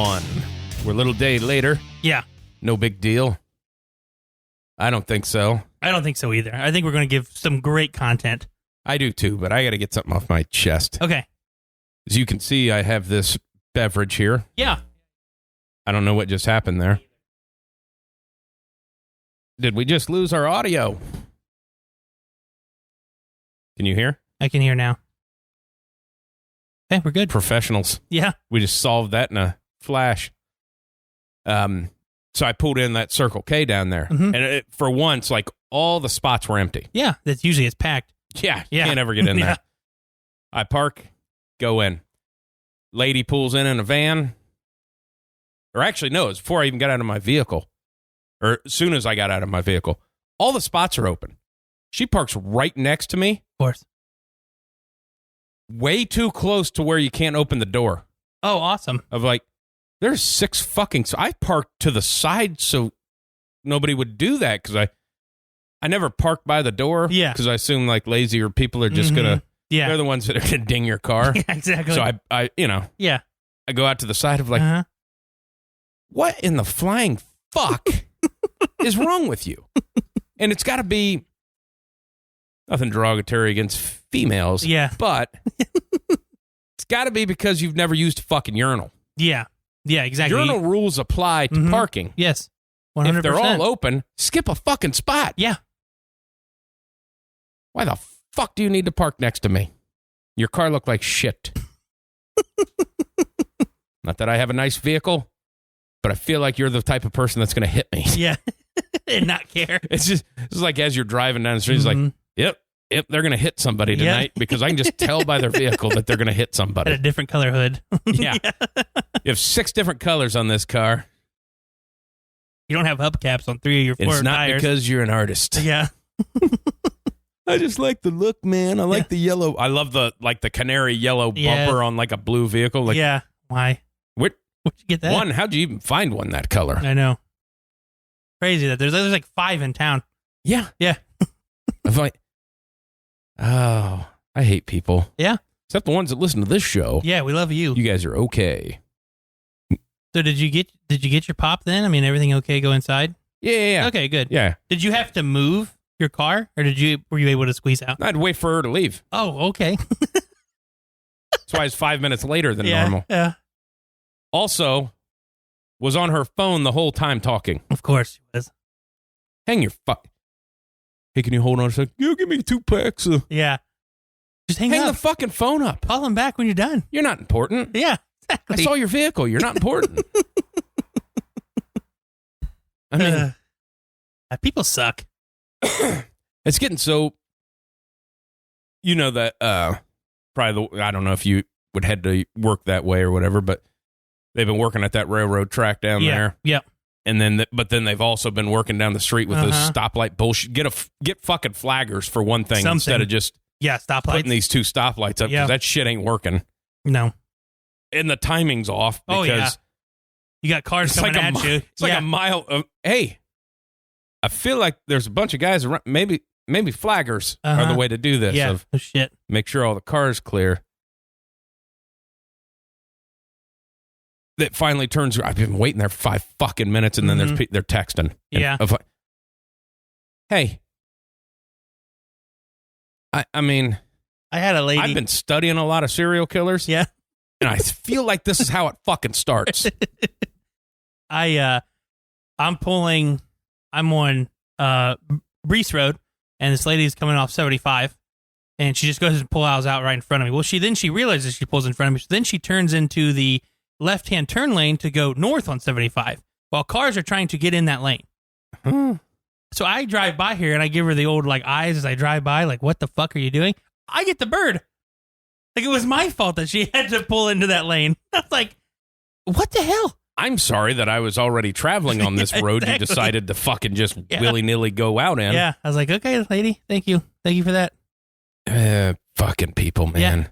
on. We're a little day later. Yeah. No big deal. I don't think so. I don't think so either. I think we're going to give some great content. I do too, but I got to get something off my chest. Okay. As you can see, I have this beverage here. Yeah. I don't know what just happened there. Did we just lose our audio? Can you hear? I can hear now. Okay, we're good. Professionals. Yeah. We just solved that in a flash. So I pulled in that Circle K down there. Mm-hmm. And for once, like, all the spots were empty. Yeah, that's usually it's packed. Yeah, can't ever get in there. I park, go in. Lady pulls in a van. Or actually, no, it's before I even got out of my vehicle. Or as soon as I got out of my vehicle. All the spots are open. She parks right next to me. Of course. Way too close to where you can't open the door. Oh, awesome. Of like, there's 6 fucking... So I parked to the side so nobody would do that because I never parked by the door. Yeah. Because I assume like lazier people are just going to... Yeah. They're the ones that are going to ding your car. Yeah, exactly. So I Yeah. I go out to the side of like, what in the flying fuck is wrong with you? And it's got to be nothing derogatory against females. Yeah. But it's got to be because you've never used a fucking urinal. Yeah. Yeah, exactly. Urinal rules apply to parking. Yes. 100%. If they're all open, skip a fucking spot. Yeah. Why the fuck do you need to park next to me? Your car looked like shit. Not that I have a nice vehicle, but I feel like you're the type of person that's going to hit me. Yeah. And not care. It's like as you're driving down the street, it's like, yep, they're going to hit somebody tonight because I can just tell by their vehicle that they're going to hit somebody. At a different color hood. Yeah. You have 6 different colors on this car. You don't have hubcaps on 3 of your 4 tires. It's not because you're an artist. Yeah. I just like the look, man. I like the yellow. I love the canary yellow bumper on like a blue vehicle. Like, yeah. Why? Where'd you get that? One, how'd you even find one that color? I know. Crazy that there's like 5 in town. Yeah. Yeah. I'm like, oh, I hate people. Yeah. Except the ones that listen to this show. Yeah, we love you. You guys are okay. So did you get your pop then? I mean, everything okay? Go inside? Yeah. Okay, good. Yeah. Did you have to move your car, or were you able to squeeze out? I'd wait for her to leave. Oh, okay. That's why it's 5 minutes later than normal. Yeah. Also, was on her phone the whole time talking. Of course she was. Hang your fuck. Hey, can you hold on a second? You give me 2 packs. Yeah. Just hang the up. fucking phone up. Call him back when you're done. You're not important. Yeah, exactly. I saw your vehicle. You're not important. I mean, people suck. It's getting so, you know, that probably, I don't know if you would head to work that way or whatever, but they've been working at that railroad track down there. Yeah. And then, but then they've also been working down the street with those stoplight bullshit. Get fucking flaggers for one thing instead of just stoplights. putting these 2 stoplights up because that shit ain't working. No. And the timing's off because you got cars coming at you. It's like a mile. Hey, I feel like there's a bunch of guys around. Maybe flaggers are the way to do this. Yeah. Shit. Make sure all the cars clear. That finally turns. I've been waiting there for 5 fucking minutes, and then they're texting. Yeah. Hey, I mean, I had a lady. I've been studying a lot of serial killers. Yeah. And I feel like this is how it fucking starts. I'm on Brees Road, and this lady's coming off 75, and she just goes and pulls out right in front of me. Well, she realizes she pulls in front of me, so then she turns into the left-hand turn lane to go north on 75, while cars are trying to get in that lane. So I drive by here, and I give her the old like eyes as I drive by, like, what the fuck are you doing? I get the bird. Like, it was my fault that she had to pull into that lane. I was like, what the hell? I'm sorry that I was already traveling on this road you decided to fucking just willy-nilly go out in. Yeah, I was like, okay, lady, thank you. Thank you for that. Fucking people, man. Yeah.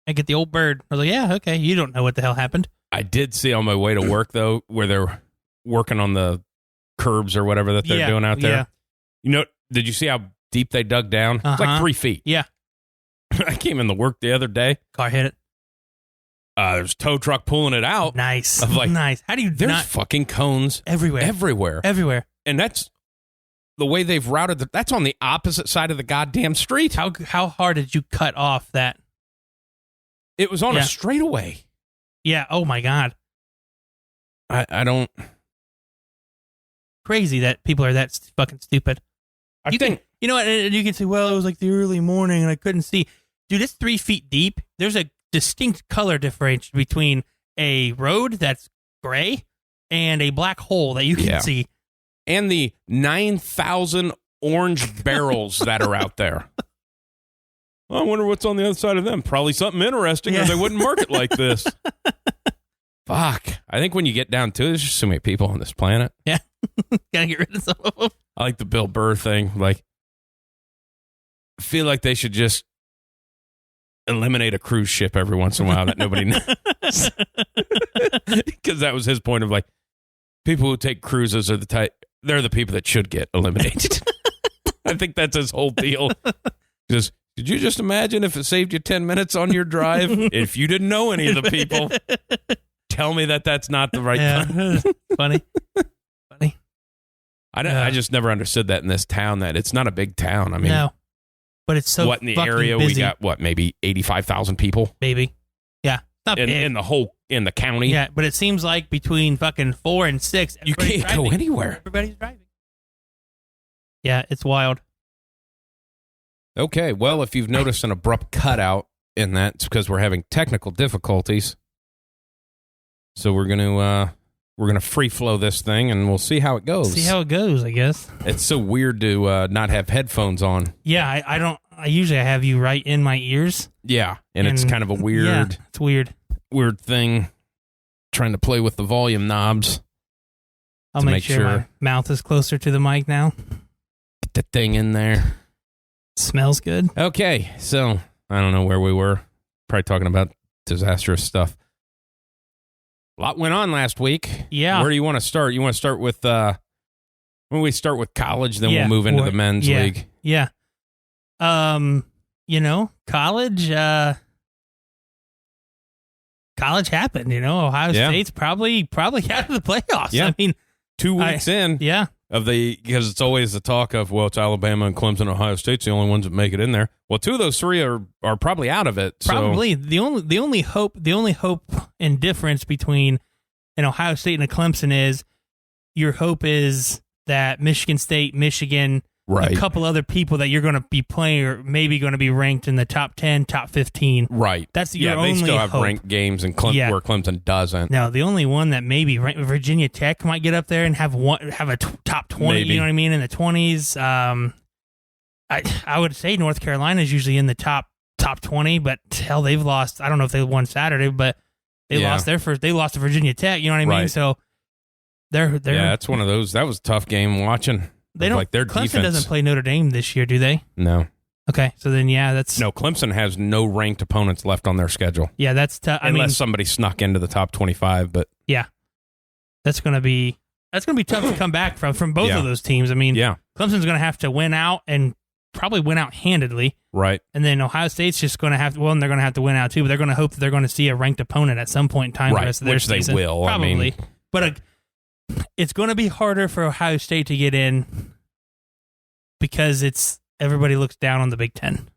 I get the old bird. I was like, yeah, okay, you don't know what the hell happened. I did see on my way to work, though, where they're working on the curbs or whatever that they're doing out there. Yeah. You know, did you see how deep they dug down? It's like 3 feet. Yeah. I came in to work the other day. Car hit it. There's a tow truck pulling it out. Nice. Of like, nice. How do you there's not... fucking cones Everywhere. And that's the way they've routed. That's on the opposite side of the goddamn street. How hard did you cut off that? It was on a straightaway. Yeah. Oh, my God. I don't... Crazy that people are that fucking stupid. You know what? And you can say, well, it was like the early morning and I couldn't see. Dude, it's 3 feet deep. There's a distinct color difference between a road that's gray and a black hole that you can see. And the 9,000 orange barrels that are out there. I wonder what's on the other side of them. Probably something interesting, or they wouldn't mark it like this. Fuck. I think when you get down to it, there's just so many people on this planet. Yeah. Gotta get rid of some of them. I like the Bill Burr thing. Like, I feel like they should just eliminate a cruise ship every once in a while that nobody knows. Because that was his point of like, people who take cruises are the type, they're the people that should get eliminated. I think that's his whole deal. Just, could you just imagine if it saved you 10 minutes on your drive? If you didn't know any of the people, tell me that that's not the right time. Funny. I just never understood that in this town, that it's not a big town. I mean, no, but it's so what in the area busy. We got maybe 85,000 people, maybe. Yeah, not big. in the county. Yeah, but it seems like between fucking 4 and 6, you can't go anywhere. Everybody's driving. Yeah, it's wild. Okay, well, if you've noticed an abrupt cutout in that, it's because we're having technical difficulties. So we're gonna free flow this thing, and we'll see how it goes. See how it goes, I guess. It's so weird to not have headphones on. Yeah, I don't. I usually have you right in my ears. Yeah, and it's kind of a weird. Yeah, it's weird thing. Trying to play with the volume knobs. I'll make sure my mouth is closer to the mic now. Get the thing in there. Smells good. Okay, so I don't know where we were. Probably talking about disastrous stuff. A lot went on last week. Yeah. Where do you want to start? You want to start with when we start with college, then we'll move into the men's league. Yeah. College happened, Ohio State's probably out of the playoffs. Yeah. I mean, 2 weeks in. Yeah. Because it's always the talk of, well, it's Alabama and Clemson, Ohio State's the only ones that make it in there. Well, 2 of those 3 are probably out of it. Probably. The only hope and difference between an Ohio State and a Clemson is your hope is that Michigan State, Michigan, right, a couple other people that you're going to be playing or maybe going to be ranked in the top 10, top 15. Right. That's your only they still have hope. ranked games where Clemson doesn't. No, the only one that maybe Virginia Tech might get up there and have a top 20, maybe. You know what I mean, in the 20s. I would say North Carolina is usually in the top 20, but hell, they've lost. I don't know if they won Saturday, but they lost their first. They lost to Virginia Tech. You know what I mean? Right. So they're that's one of those. That was a tough game watching. They don't. Like their Clemson defense doesn't play Notre Dame this year, do they? No. Okay, so then that's no. Clemson has no ranked opponents left on their schedule. Yeah, that's tough. Unless somebody snuck into the top 25, but yeah, that's gonna be tough to come back from both of those teams. I mean, Clemson's gonna have to win out and probably win out handedly, right? And then Ohio State's just gonna have to. Well, and they're gonna have to win out too, but they're gonna hope that they're gonna see a ranked opponent at some point in time. Right, the rest of their which season. they will probably, but it's gonna be harder for Ohio State to get in. Because everybody looks down on the Big Ten.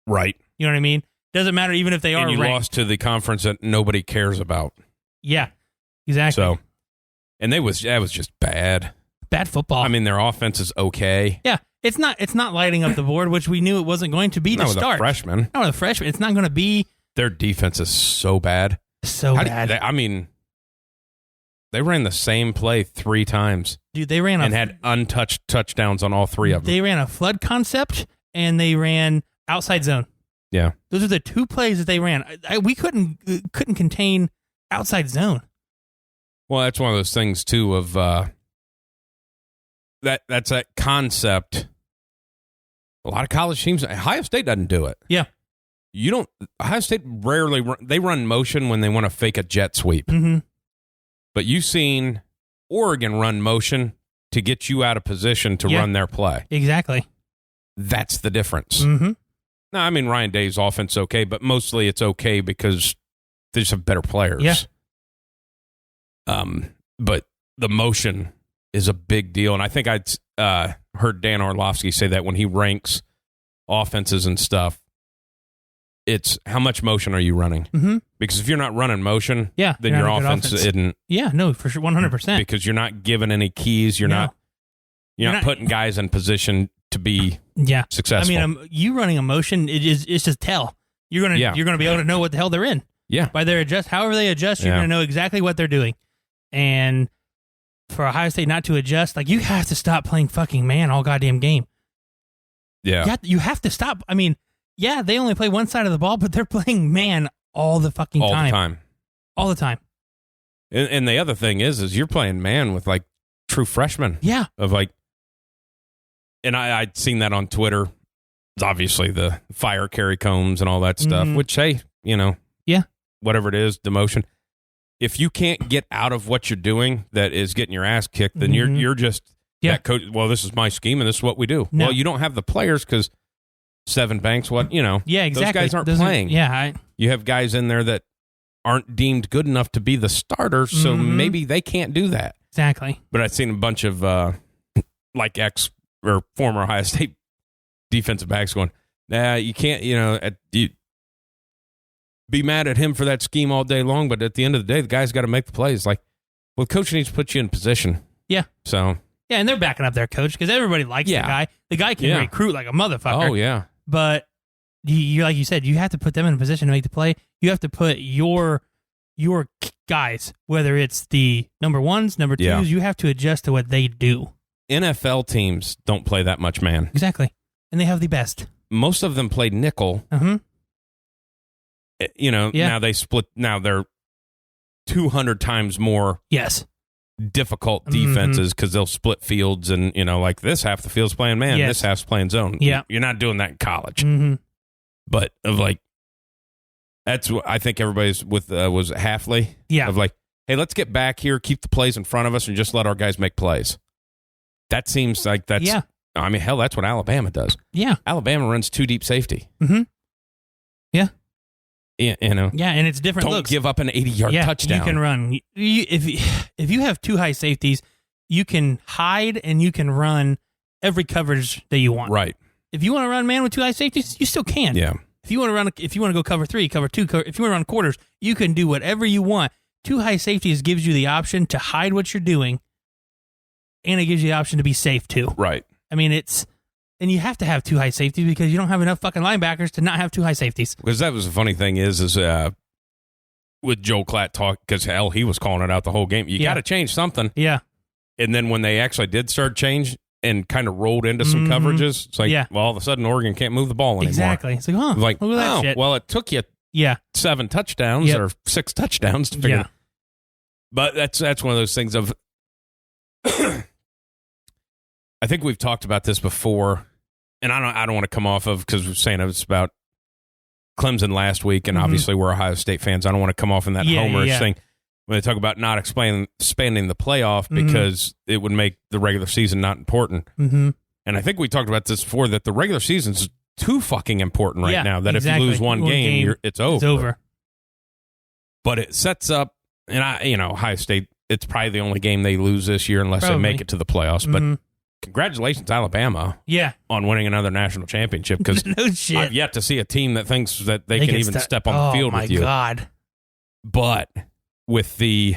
Right. You know what I mean? Doesn't matter even if they are ranked. ranked. Lost to the conference that nobody cares about. Yeah, exactly. So, and that was just bad. Bad football. I mean, their offense is okay. Yeah, it's not lighting up the board, which we knew it wasn't going to be to start. Freshman. Not with a freshman. It's not going to be. Their defense is so bad. Bad. They ran the same play 3 times. Dude, they ran had untouched touchdowns on all 3 of them. They ran a flood concept and they ran outside zone. Yeah, those are the 2 plays that they ran. We couldn't contain outside zone. Well, that's one of those things too. Of that's that concept. A lot of college teams. Ohio State doesn't do it. Yeah, Ohio State rarely they run motion when they want to fake a jet sweep. Mm-hmm. But you've seen Oregon run motion to get you out of position to run their play. Exactly. That's the difference. Mm-hmm. No, I mean, Ryan Day's offense okay, but mostly it's okay because they just have better players. Yeah. But the motion is a big deal. And I think I'd heard Dan Orlovsky say that when he ranks offenses and stuff, it's how much motion are you running? Mm-hmm. Because if you're not running motion, then your offense isn't. Yeah, no, for sure, 100%. Because you're not giving any keys. You're not putting guys in position to be successful. I mean, you running a motion, it's just tell. You're gonna be able to know what the hell they're in. Yeah. By their however they adjust, you're gonna know exactly what they're doing. And for Ohio State not to adjust, like, you have to stop playing fucking man all goddamn game. Yeah. You have to stop. I mean, yeah, they only play one side of the ball, but they're playing man all the fucking time. All the time. And the other thing is you're playing man with, like, true freshmen. Yeah. Of, like, and I'd seen that on Twitter. It's obviously the fire Kerry Combs and all that stuff, which, hey, whatever it is, demotion. If you can't get out of what you're doing that is getting your ass kicked, then you're just that coach. Well, this is my scheme and this is what we do. No. Well, you don't have the players because Seven Banks, Yeah, exactly. Those guys aren't playing. Yeah. You have guys in there that aren't deemed good enough to be the starters, so maybe they can't do that. Exactly. But I've seen a bunch of like ex or former Ohio State defensive backs going, nah, you can't, you be mad at him for that scheme all day long, but at the end of the day, the guy's got to make the plays. Like, well, coach needs to put you in position. Yeah. So. Yeah, and they're backing up their coach because everybody likes the guy. The guy can recruit like a motherfucker. Oh, yeah. But you like you said, you have to put them in a position to make the play. You have to put your guys, whether it's the number ones, number twos, you have to adjust to what they do. NFL teams don't play that much man. Exactly. And they have the best. Most of them play nickel. Uh-huh. Now they split. Now they're 200 times more difficult defenses because they'll split fields and, like this half the field's playing man, this half's playing zone. Yeah. You're not doing that in college. Mm-hmm. But of like, that's what I think everybody's with, was Halfley? Yeah. Of like, hey, let's get back here, keep the plays in front of us, and just let our guys make plays. That seems like that's, I mean, hell, that's what Alabama does. Yeah. Alabama runs two deep safety. Mm-hmm. Yeah. Yeah, Yeah, and it's different Don't looks. give up an 80-yard touchdown. You can run. If you have two high safeties, you can hide and you can run every coverage that you want. Right. If you want to run man with two high safeties, you still can. Yeah. If you want to go cover 3, cover 2, if you want to run quarters, you can do whatever you want. Two high safeties gives you the option to hide what you're doing, and it gives you the option to be safe too. Right. I mean, and you have to have two high safeties because you don't have enough fucking linebackers to not have two high safeties. Because that was the funny thing is with Joel Klatt talk, because hell, he was calling it out the whole game. You got to change something. Yeah. And then when they actually did start change and kind of rolled into some coverages, it's like, well, all of a sudden Oregon can't move the ball anymore. Exactly. It's like, look at that shit. Well, it took you 7 touchdowns or 6 touchdowns to figure it out. But that's one of those things of I think we've talked about this before, and I don't want to come off of, because we're saying it was about Clemson last week, and obviously we're Ohio State fans. I don't want to come off in that homerish thing when they talk about not expanding the playoff because it would make the regular season not important. Mm-hmm. And I think we talked about this before, that the regular season's too fucking important right now, that if you lose one game, it's over. It's over. But it sets up, and Ohio State, it's probably the only game they lose this year unless they make it to the playoffs. But congratulations, Alabama, on winning another national championship, because no shit. I've yet to see a team that thinks that they can even step on the field with you. Oh, my God. But with the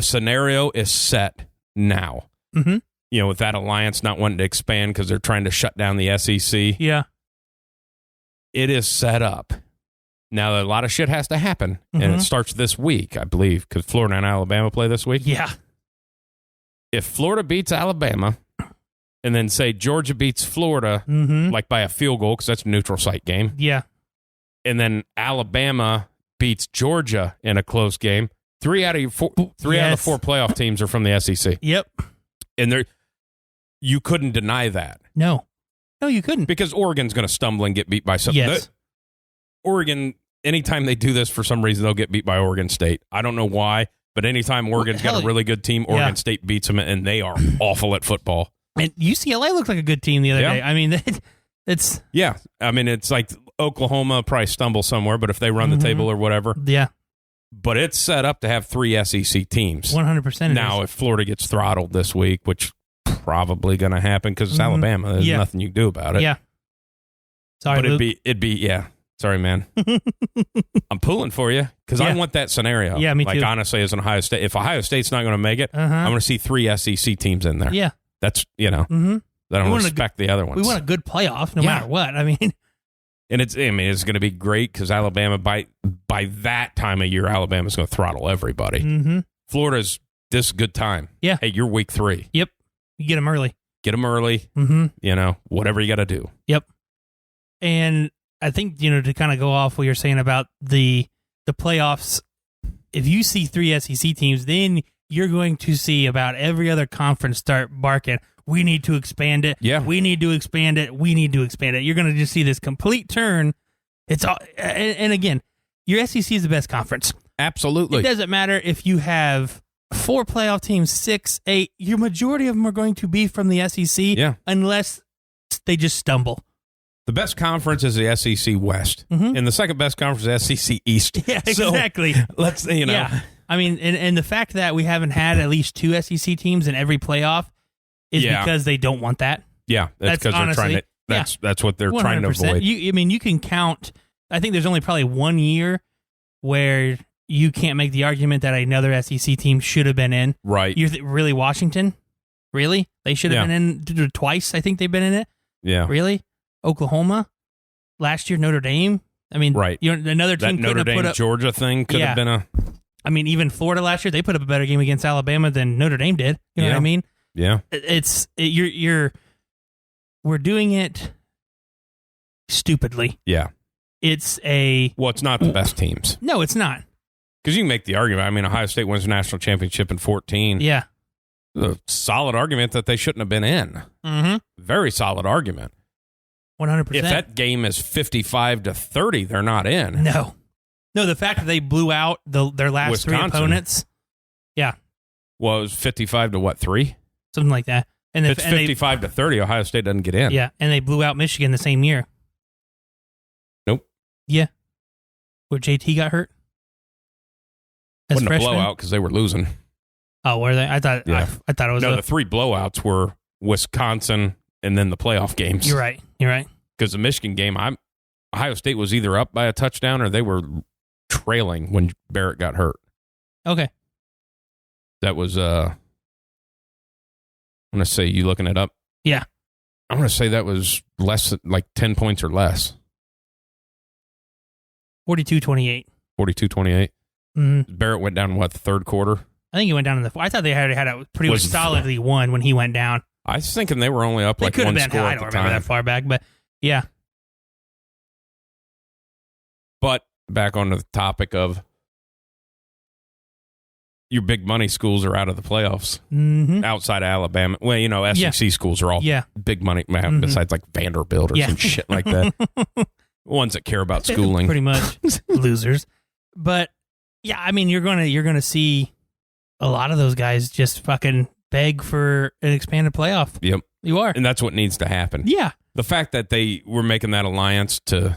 scenario is set now. Mm-hmm. With that alliance not wanting to expand because they're trying to shut down the SEC. Yeah. It is set up. Now, a lot of shit has to happen, and it starts this week, I believe, because Florida and Alabama play this week. Yeah. If Florida beats Alabama, and then say Georgia beats Florida, like by a field goal, because that's a neutral site game. Yeah. And then Alabama beats Georgia in a close game, three out of the 4 playoff teams are from the SEC. Yep. And you couldn't deny that. No, you couldn't. Because Oregon's going to stumble and get beat by something. Yes. Oregon, anytime they do this, for some reason, they'll get beat by Oregon State. I don't know why, but anytime Oregon's got a really good team, Oregon State beats them, and they are awful at football. And UCLA looked like a good team the other day. I mean, it's... Yeah. I mean, it's like Oklahoma probably stumble somewhere, but if they run the table or whatever. Yeah. But it's set up to have 3 SEC teams. 100%. Now, if Florida gets throttled this week, which probably going to happen because it's Alabama, there's nothing you can do about it. Yeah. Sorry, but Luke. it'd be, yeah. Sorry, man. I'm pulling for you because I want that scenario. Yeah, me too. Like, honestly, as an Ohio State, if Ohio State's not going to make it, I'm going to see 3 SEC teams in there. Yeah. That's, I don't respect the other ones. We want a good playoff no matter what. I mean, and it's going to be great because Alabama, by that time of year, Alabama's going to throttle everybody. Florida's this good time. Yeah. Hey, you're week 3. Yep. You get them early. Whatever you got to do. Yep. And I think, to kind of go off what you're saying about the playoffs, if you see 3 SEC teams, then you're going to see about every other conference start barking, we need to expand it. Yeah. We need to expand it. We need to expand it. You're going to just see this complete turn. It's all, and again, your SEC is the best conference. Absolutely. It doesn't matter if you have 4 playoff teams, 6, 8. Your majority of them are going to be from the SEC unless they just stumble. The best conference is the SEC West, and the second best conference is SEC East. Yeah, exactly. So, let's, Yeah. I mean, and the fact that we haven't had at least 2 SEC teams in every playoff is because they don't want that. Yeah, that's because they're trying to. That's what they're 100%. Trying to avoid. You can count. I think there's only probably 1 year where you can't make the argument that another SEC team should have been in. Right. Really, Washington? Really? They should have been in twice. I think they've been in it. Yeah. Really? Oklahoma? Last year, Notre Dame? I mean, right. Another team that Notre Dame Georgia thing could have been a. I mean, even Florida last year, they put up a better game against Alabama than Notre Dame did. You know what I mean? Yeah. We're doing it stupidly. Yeah. It's not the best teams. No, it's not. Because you can make the argument. I mean, Ohio State wins the national championship in 2014. Yeah. A solid argument that they shouldn't have been in. Very solid argument. 100%. If that game is 55-30, they're not in. No, the fact that they blew out their last Wisconsin. 3 opponents. Yeah. Well, it was 55-3? Something like that. And if it's 55-30, Ohio State doesn't get in. Yeah, and they blew out Michigan the same year. Nope. Yeah. Where JT got hurt? Wasn't a blowout because they were losing. Oh, were they? I thought it was. No, the 3 blowouts were Wisconsin and then the playoff games. You're right. Because the Michigan game, Ohio State was either up by a touchdown or they were trailing when Barrett got hurt. Okay. That was, I'm going to say, you looking it up? Yeah. I'm going to say that was less, like 10 points or less. 42-28. 42-28. Mm-hmm. Barrett went down, the third quarter? I think he went down in the. I thought they had a pretty much solidly won when he went down. I was thinking they were only up like one score I at don't the remember time. that far back, but yeah. But back onto the topic of your big money schools are out of the playoffs outside of Alabama. Well, SEC schools are all big money, besides like Vanderbilt or some shit like that. Ones that care about schooling. Pretty much losers. But yeah, I mean, you're gonna see a lot of those guys just fucking beg for an expanded playoff. Yep. You are. And that's what needs to happen. Yeah. The fact that they were making that alliance I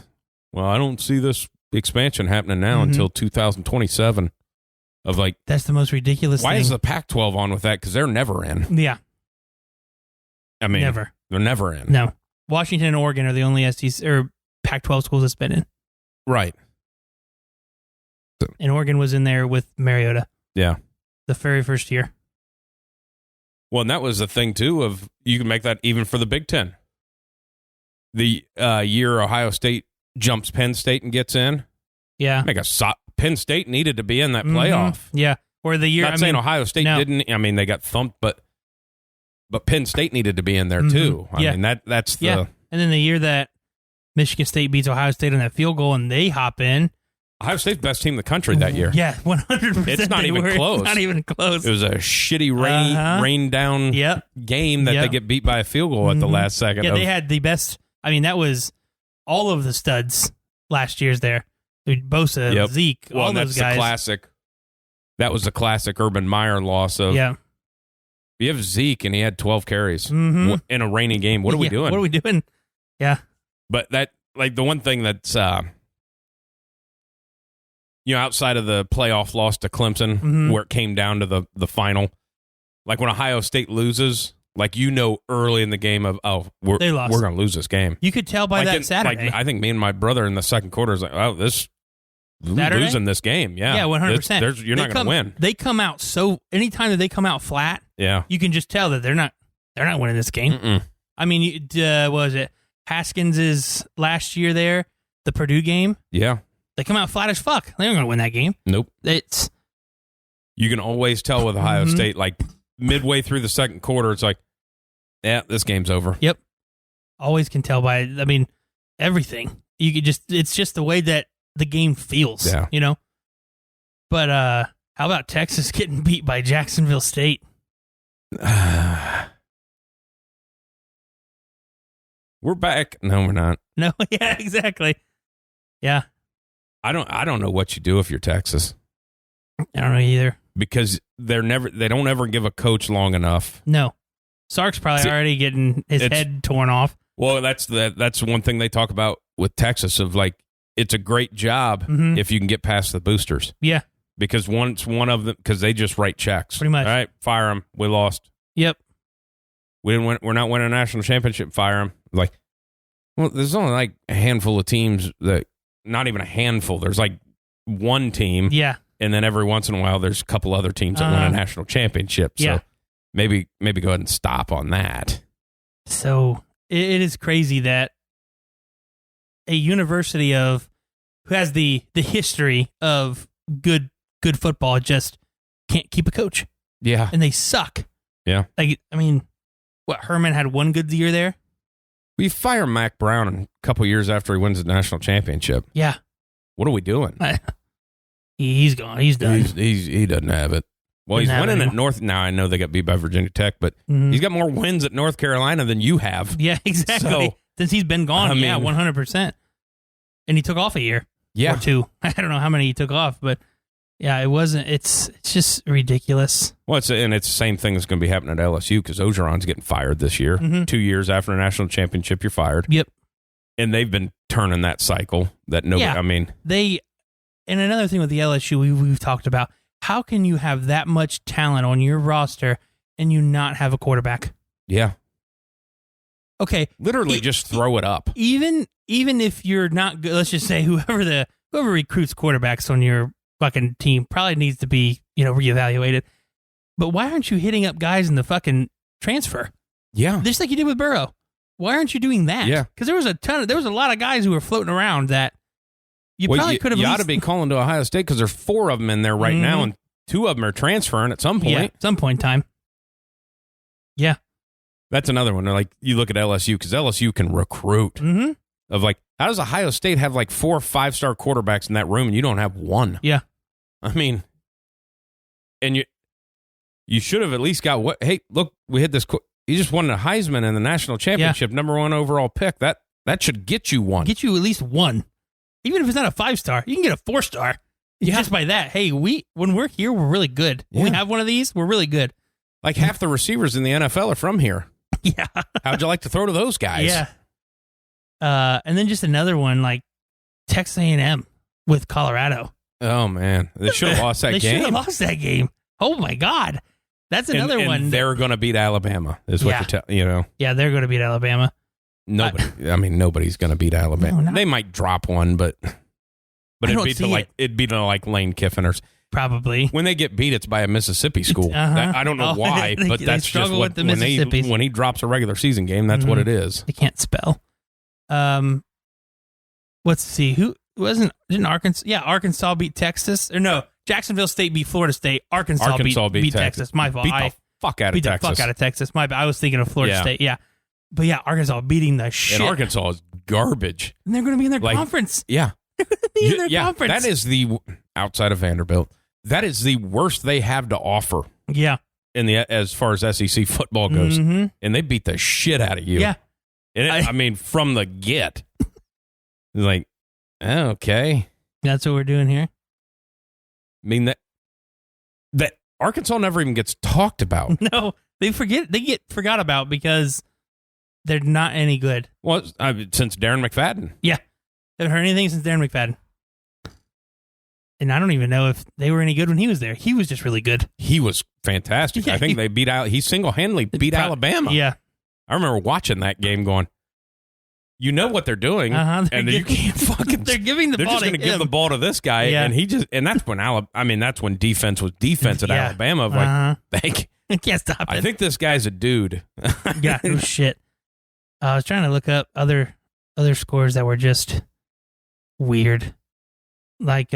don't see this expansion happening now until 2027 of like. That's the most ridiculous why thing. is the Pac-12 on with that? Because they're never in. Yeah. I mean, never. They're never in. No. Washington and Oregon are the only SEC or Pac-12 schools that's been in. Right. And Oregon was in there with Mariota. Yeah. The very first year. Well, and that was the thing, too, of you can make that even for the Big Ten. The year Ohio State jumps Penn State and gets in. Yeah. Penn State needed to be in that playoff. Yeah. Or the year. Not saying Ohio State didn't. I mean, they got thumped, but Penn State needed to be in there, too. I mean, that's the. Yeah. And then the year that Michigan State beats Ohio State on that field goal and they hop in. Ohio State's best team in the country that year. Yeah, 100%. It's not even close. It's not even close. It was a shitty rain down game that they get beat by a field goal at the last second. Yeah, they had the best. I mean, that was all of the studs last year's there. Bosa, Zeke, all those guys. The classic. That was the classic Urban Meyer loss of. Yeah. You have Zeke and he had 12 carries in a rainy game. What are we doing? What are we doing? Yeah. But like the one thing that's outside of the playoff loss to Clemson, where it came down to the final, like when Ohio State loses, like early in the game of we're going to lose this game. You could tell by that Saturday. Like I think me and my brother in the second quarter is like, this Saturday? losing this game, yeah, 100%. You're not going to win. They come out anytime that they come out flat, you can just tell that they're not winning this game. Mm-mm. I mean, what was it Haskins' last year there, the Purdue game? Yeah. They come out flat as fuck. They're not going to win that game. Nope. You can always tell with Ohio State, like midway through the second quarter, it's like, yeah, this game's over. Yep. Always can tell by, everything. You could it's just the way that the game feels, But how about Texas getting beat by Jacksonville State? We're back. No, we're not. No, yeah, exactly. Yeah. I don't know what you do if you're Texas. I don't know either. Because they don't ever give a coach long enough. No. Sark's probably already getting his head torn off. Well, that's one thing they talk about with Texas of like, it's a great job if you can get past the boosters. Yeah. Because once one of them, because they just write checks. Pretty much. All right, fire them. We lost. Yep. We didn't win. We're not winning a national championship. Fire them. Like, well, there's only like a handful of teams that, not even a handful. There's like one team. Yeah. And then every once in a while, there's a couple other teams that win a national championship. So maybe go ahead and stop on that. So it is crazy that a university who has the history of good football just can't keep a coach. Yeah. And they suck. Yeah. Like, I mean, Herman had one good year there? We fire Mac Brown a couple years after he wins the national championship. Yeah. What are we doing? He's gone. He's done. He doesn't have it. Well, he's winning at North. Now, I know they got beat by Virginia Tech, but he's got more wins at North Carolina than you have. Yeah, exactly. So, since he's been gone, 100%. And he took off a year or two. I don't know how many he took off, but yeah, it wasn't. It's just ridiculous. Well, it's the same thing that's going to be happening at LSU because Ogeron's getting fired this year. 2 years after a national championship, you're fired. Yep. And they've been turning that cycle that nobody, And another thing with the LSU we've talked about, how can you have that much talent on your roster and you not have a quarterback? Yeah. Okay. Literally just throw it up. Even if you're not good, let's just say whoever recruits quarterbacks on your fucking team probably needs to be, reevaluated. But why aren't you hitting up guys in the fucking transfer? Yeah. Just like you did with Burrow. Why aren't you doing that? Yeah. Because there was a lot of guys who were floating around that you probably could have. You ought to be calling to Ohio State because there's 4 of them in there right now, and 2 of them are transferring at some point. Yeah, at some point in time. Yeah. That's another one. Like, you look at LSU because LSU can recruit. Mm-hmm. Of like, how does Ohio State have like 4 5-star quarterbacks in that room and you don't have one? Yeah. I mean, and you should have at least got what? Hey, look, we hit this. You just won a Heisman in the national championship, number 1 overall pick. That should get you one. Get you at least one. Even if it's not a 5-star, you can get a 4-star. Yeah. Just by that. Hey, when we're here, we're really good. When we have one of these, we're really good. Like half the receivers in the NFL are from here. Yeah. How'd you like to throw to those guys? Yeah. And then just another one, like Texas A&M with Colorado. Oh, man. They should have lost that game. They should have lost that game. Oh, my God. That's another one. They're going to beat Alabama, is what you're Yeah, they're going to beat Alabama. Nobody's going to beat Alabama. They might drop one, but it'd be to like Lane Kiffin or probably. When they get beat, it's by a Mississippi school. I don't know why, but that's just what when he drops a regular season game, that's what it is. They can't spell. Let's see. Didn't Arkansas? Yeah, Arkansas beat Texas. Or no, Jacksonville State beat Florida State. Arkansas beat Texas. My fault. Beat the fuck out of Texas. My bad. I was thinking of Florida State. Yeah. But yeah, Arkansas beating the shit. And Arkansas is garbage. And they're going to be in their conference. Yeah. They're going to be in their conference. That is outside of Vanderbilt, that is the worst they have to offer. Yeah. As far as SEC football goes. Mm-hmm. And they beat the shit out of you. Yeah. And from the get. Like, okay. That's what we're doing here. I mean, that Arkansas never even gets talked about. No, they get forgot about because they're not any good. Well, since Darren McFadden. Yeah. Haven't heard anything since Darren McFadden. And I don't even know if they were any good when he was there. He was just really good. He was fantastic. Yeah, I think he single-handedly beat Alabama. Yeah. I remember watching that game going, you know what they're doing, and you can't fucking. They're giving the they're ball just going to give the ball to this guy, and that's when that's when defense was defense at Alabama. Of like, I can't stop it. I think this guy's a dude. Yeah, no shit. I was trying to look up other scores that were just weird, like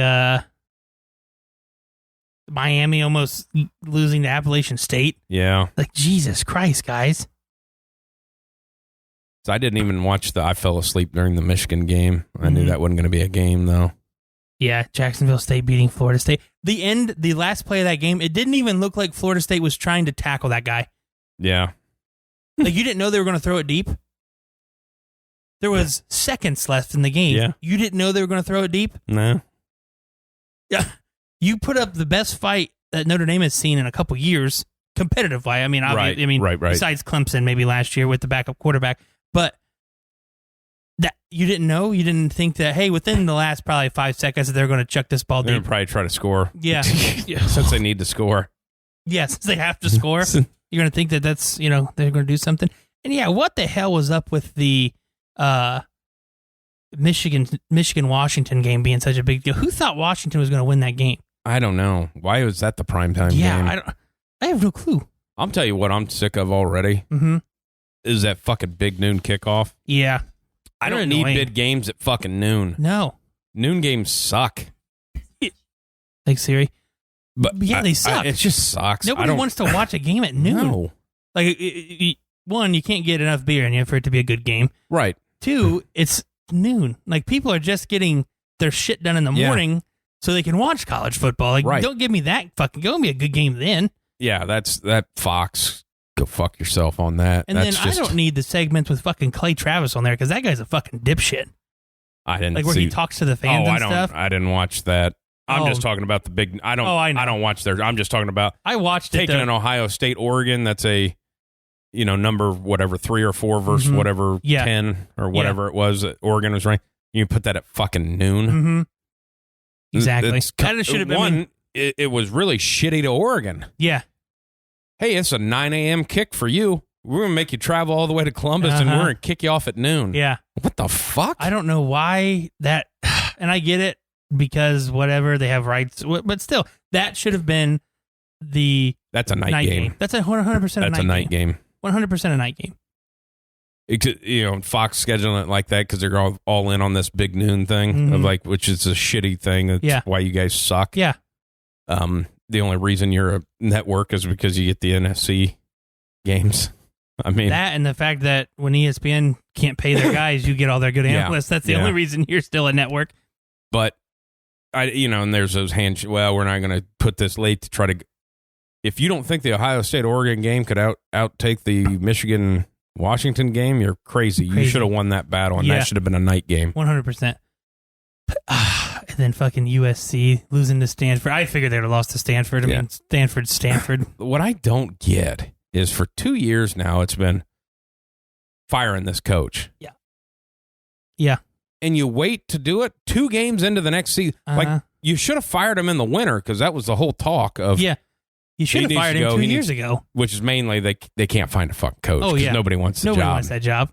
Miami almost losing to Appalachian State. Yeah, like Jesus Christ, guys. So I didn't even watch I fell asleep during the Michigan game. I knew that wasn't going to be a game, though. Yeah, Jacksonville State beating Florida State. The last play of that game, it didn't even look like Florida State was trying to tackle that guy. Yeah. Like, you didn't know they were going to throw it deep? There was seconds left in the game. Yeah. You didn't know they were going to throw it deep? No. Yeah. You put up the best fight that Notre Dame has seen in a couple years, competitive fight. I mean, obviously, right. Besides Clemson maybe last year with the backup quarterback. But that you didn't know? You didn't think that, hey, within the last probably 5 seconds, they're going to chuck this ball They're deep? going to probably try to score. Yeah. Since they need to score. Yeah, since they have to score. You're going to think that that's, they're going to do something. And yeah, what the hell was up with the Michigan-Washington game being such a big deal? Who thought Washington was going to win that game? I don't know. Why was that the primetime game? Yeah, I have no clue. I'll tell you what I'm sick of already. Mm-hmm. Is that fucking big noon kickoff. Yeah. I don't need big games at fucking noon. No. Noon games suck. Like, Siri? But yeah, they suck. It just sucks. Nobody wants to watch a game at noon. No. Like, one, you can't get enough beer in you for it to be a good game. Right. Two, it's noon. Like, people are just getting their shit done in the morning so they can watch college football. Like, don't give me that fucking... Go and be a good game then. Yeah, that Fox... Go fuck yourself on that. And then I don't need the segments with fucking Clay Travis on there because that guy's a fucking dipshit. I didn't like where he talks to the fans and stuff. I didn't watch that. I'm just talking about the big. I don't watch their. I'm just talking about. I watched taking an Ohio State, Oregon. That's a, number whatever 3 or 4 versus whatever 10 or whatever it was that Oregon was ranked. You put that at fucking noon. Mm-hmm. Exactly. That should have been one. It was really shitty to Oregon. Yeah. Hey, it's a 9 a.m. kick for you. We're going to make you travel all the way to Columbus and we're going to kick you off at noon. Yeah. What the fuck? I don't know why that, and I get it because whatever, they have rights, but still, that should have been That's a night game. That's 100% That's a night game. 100% a night game. Fox scheduling it like that because they're all in on this big noon thing of which is a shitty thing. That's why you guys suck. Yeah. The only reason you're a network is because you get the NFC games. I mean, that and the fact that when ESPN can't pay their guys, you get all their good analysts. That's the only reason you're still a network. But and there's those we're not going to put this late to try to. If you don't think the Ohio State Oregon game could outtake the Michigan Washington game, you're crazy. You should have won that battle, and that should have been a night game. 100%. And then fucking USC losing to Stanford. I figured they'd have lost to Stanford. I mean, Stanford. What I don't get is for 2 years now, it's been firing this coach. Yeah. Yeah. And you wait to do it 2 games into the next season. Like, you should have fired him in the winter because that was the whole talk of. Yeah. You should have fired him 2 years ago. Which is mainly they can't find a fucking coach. Oh, yeah. Nobody wants the job. Nobody wants that job.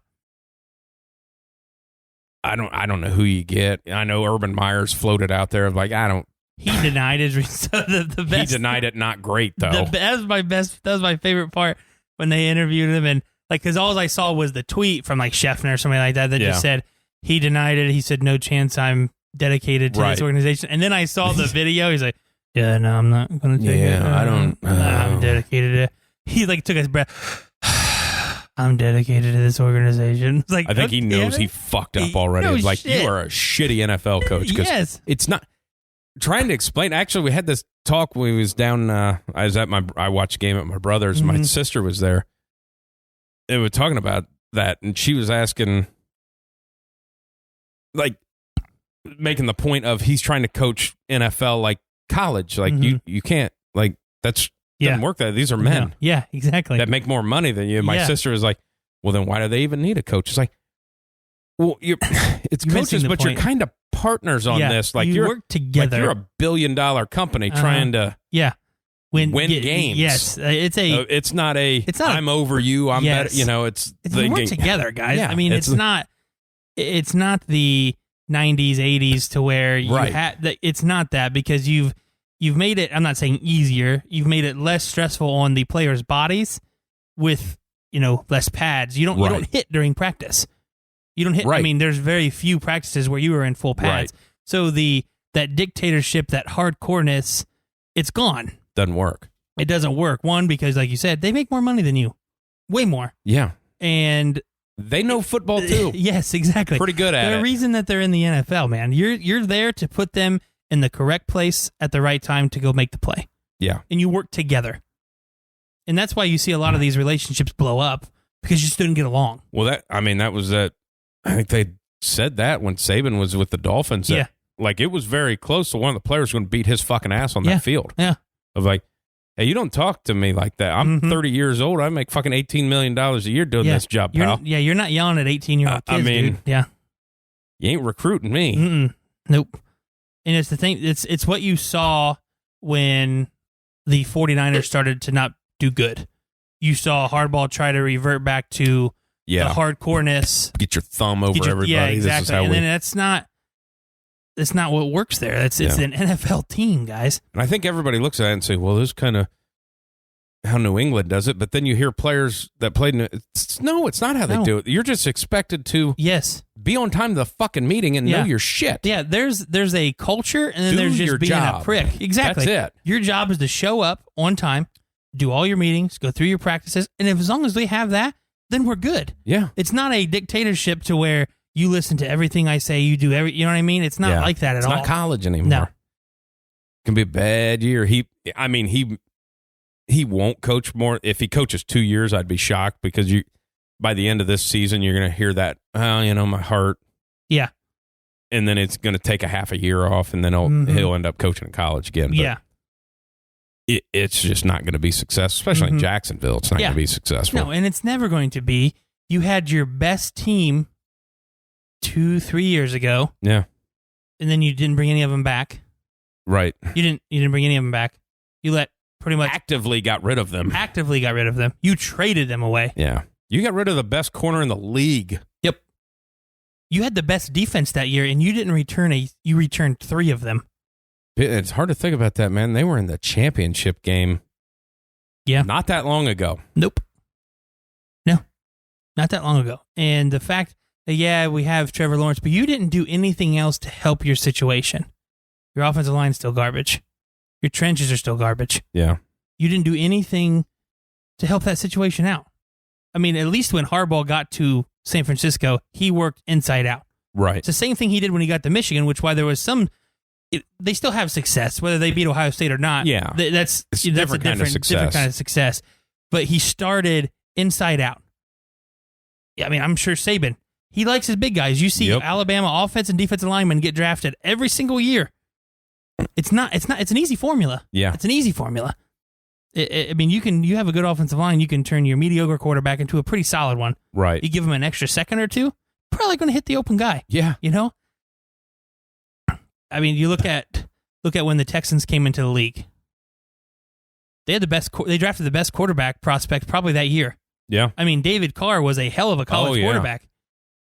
I don't know who you get. I know Urban Meyer's floated out there of like, He denied his the best. He denied it. Not great though. That was my favorite part when they interviewed him, and because all I saw was the tweet from like Scheffner or something like that just said he denied it. He said no chance I'm dedicated to this organization. And then I saw the video. He's like, yeah, no, I'm not going to take it. I'm dedicated to it. He like took his breath. I'm dedicated to this organization. It's like, I think he knows he fucked up already. No like, shit. you are a shitty NFL coach. Yes. It's not. Trying to explain. Actually, we had this talk when we was down. I watched a game at my brother's. Mm-hmm. My sister was there. And we were talking about that, and she was asking, like, making the point of he's trying to coach NFL like college. Like, you can't, like, that's doesn't work that. These are men. Yeah, exactly. That make more money than you. My sister was like, Well, then why do they even need a coach? It's like, well, it's You're coaches, missing the but point. you're kind of partners on this. Like you work together. Like you're a billion-dollar company trying to win games. Yes, it's not I'm over you. I'm better. You know, it's we work together, guys. Yeah, I mean, it's not the 90s, 80s to where you had. It's not that, because you've made it. I'm not saying easier. You've made it less stressful on the players' bodies with less pads. You don't hit during practice. You don't hit. I mean, there's very few practices where you were in full pads. Right. So that dictatorship, that hardcoreness, it's gone. Doesn't work. It doesn't work. One, because like you said, they make more money than you, way more. Yeah, and they know football too. Yes, exactly. Pretty good at it. The reason that they're in the NFL, man, you're there to put them in the correct place at the right time to go make the play. Yeah, and you work together, and that's why you see a lot of these relationships blow up, because you just didn't get along. Well, that was that. I think they said that when Saban was with the Dolphins. That, like, it was very close to one of the players going to beat his fucking ass on that field. Yeah. Of like, hey, you don't talk to me like that. I'm 30 years old. I make fucking $18 million a year doing this job, pal. You're not yelling at 18-year-old kids, dude. Yeah. You ain't recruiting me. Nope. And it's the thing, it's what you saw when the 49ers started to not do good. You saw Hardball try to revert back to the hardcoreness. Get your thumb over everybody. Yeah, exactly. This is how then that's not what works there. It's an NFL team, guys. And I think everybody looks at it and say, well, this is kind of how New England does it. But then you hear players that played it's not how they do it. You're just expected to be on time to the fucking meeting and know your shit. Yeah, there's a culture, and then there's just being a prick. Exactly. That's it. Your job is to show up on time, do all your meetings, go through your practices, and as long as we have that, then we're good. Yeah. It's not a dictatorship to where you listen to everything I say, you do you know what I mean? It's not like that at all. It's not college anymore. No. It can be a bad year. He won't coach more. If he coaches 2 years, I'd be shocked, because by the end of this season, you're going to hear that, my heart. Yeah. And then it's going to take a half a year off, and then he'll end up coaching in college again. But yeah. It's just not going to be successful, especially in Jacksonville. It's not going to be successful. No, and it's never going to be. You had your best team 2-3 years ago. Yeah. And then you didn't bring any of them back. Right. You didn't bring any of them back. You let pretty much actively got rid of them. You traded them away. Yeah. You got rid of the best corner in the league. Yep. You had the best defense that year, and you didn't you returned 3 of them. It's hard to think about that, man. They were in the championship game. Yeah. Not that long ago. Nope. No. Not that long ago. And the fact that, we have Trevor Lawrence, but you didn't do anything else to help your situation. Your offensive line's still garbage. Your trenches are still garbage. Yeah. You didn't do anything to help that situation out. I mean, at least when Harbaugh got to San Francisco, he worked inside out. Right. It's the same thing he did when he got to Michigan, which why there was they still have success, whether they beat Ohio State or not. Yeah. That's a different kind of success. But he started inside out. Yeah, I mean, I'm sure Saban, he likes his big guys. You see Alabama offense and defensive linemen get drafted every single year. It's an easy formula. Yeah. It's an easy formula. I mean, you have a good offensive line, you can turn your mediocre quarterback into a pretty solid one. Right. You give him an extra second or two, probably going to hit the open guy. Yeah. You know? I mean, you look at when the Texans came into the league. They had they drafted the best quarterback prospect probably that year. Yeah. I mean, David Carr was a hell of a college quarterback.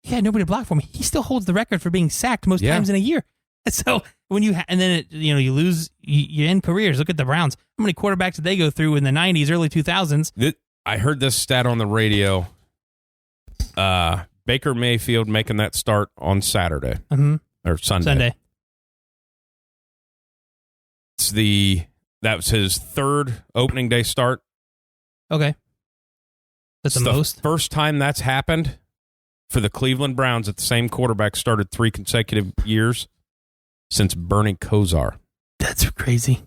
He had nobody to block for him. He still holds the record for being sacked most times in a year. So when you you lose, you end careers. Look at the Browns. How many quarterbacks did they go through in the 90s, early 2000s? I heard this stat on the radio. Baker Mayfield making that start on Saturday or Sunday. That was his 3rd opening day start. Okay, that's the most. First time that's happened for the Cleveland Browns that the same quarterback started 3 consecutive years since Bernie Kosar. That's crazy.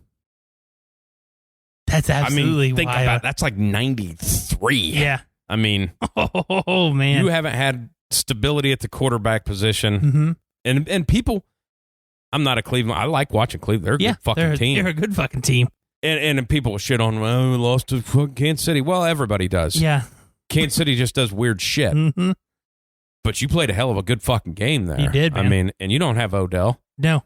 That's absolutely think wild. about that's like 93. Yeah. I mean, oh man, you haven't had stability at the quarterback position, and people. I'm not a Cleveland. I like watching Cleveland. They're a good fucking team. They're a good fucking team. And people shit on, we lost to Kansas City. Well, everybody does. Yeah. Kansas City just does weird shit. Mm-hmm. But you played a hell of a good fucking game there. You did, man. I mean, and you don't have Odell. No.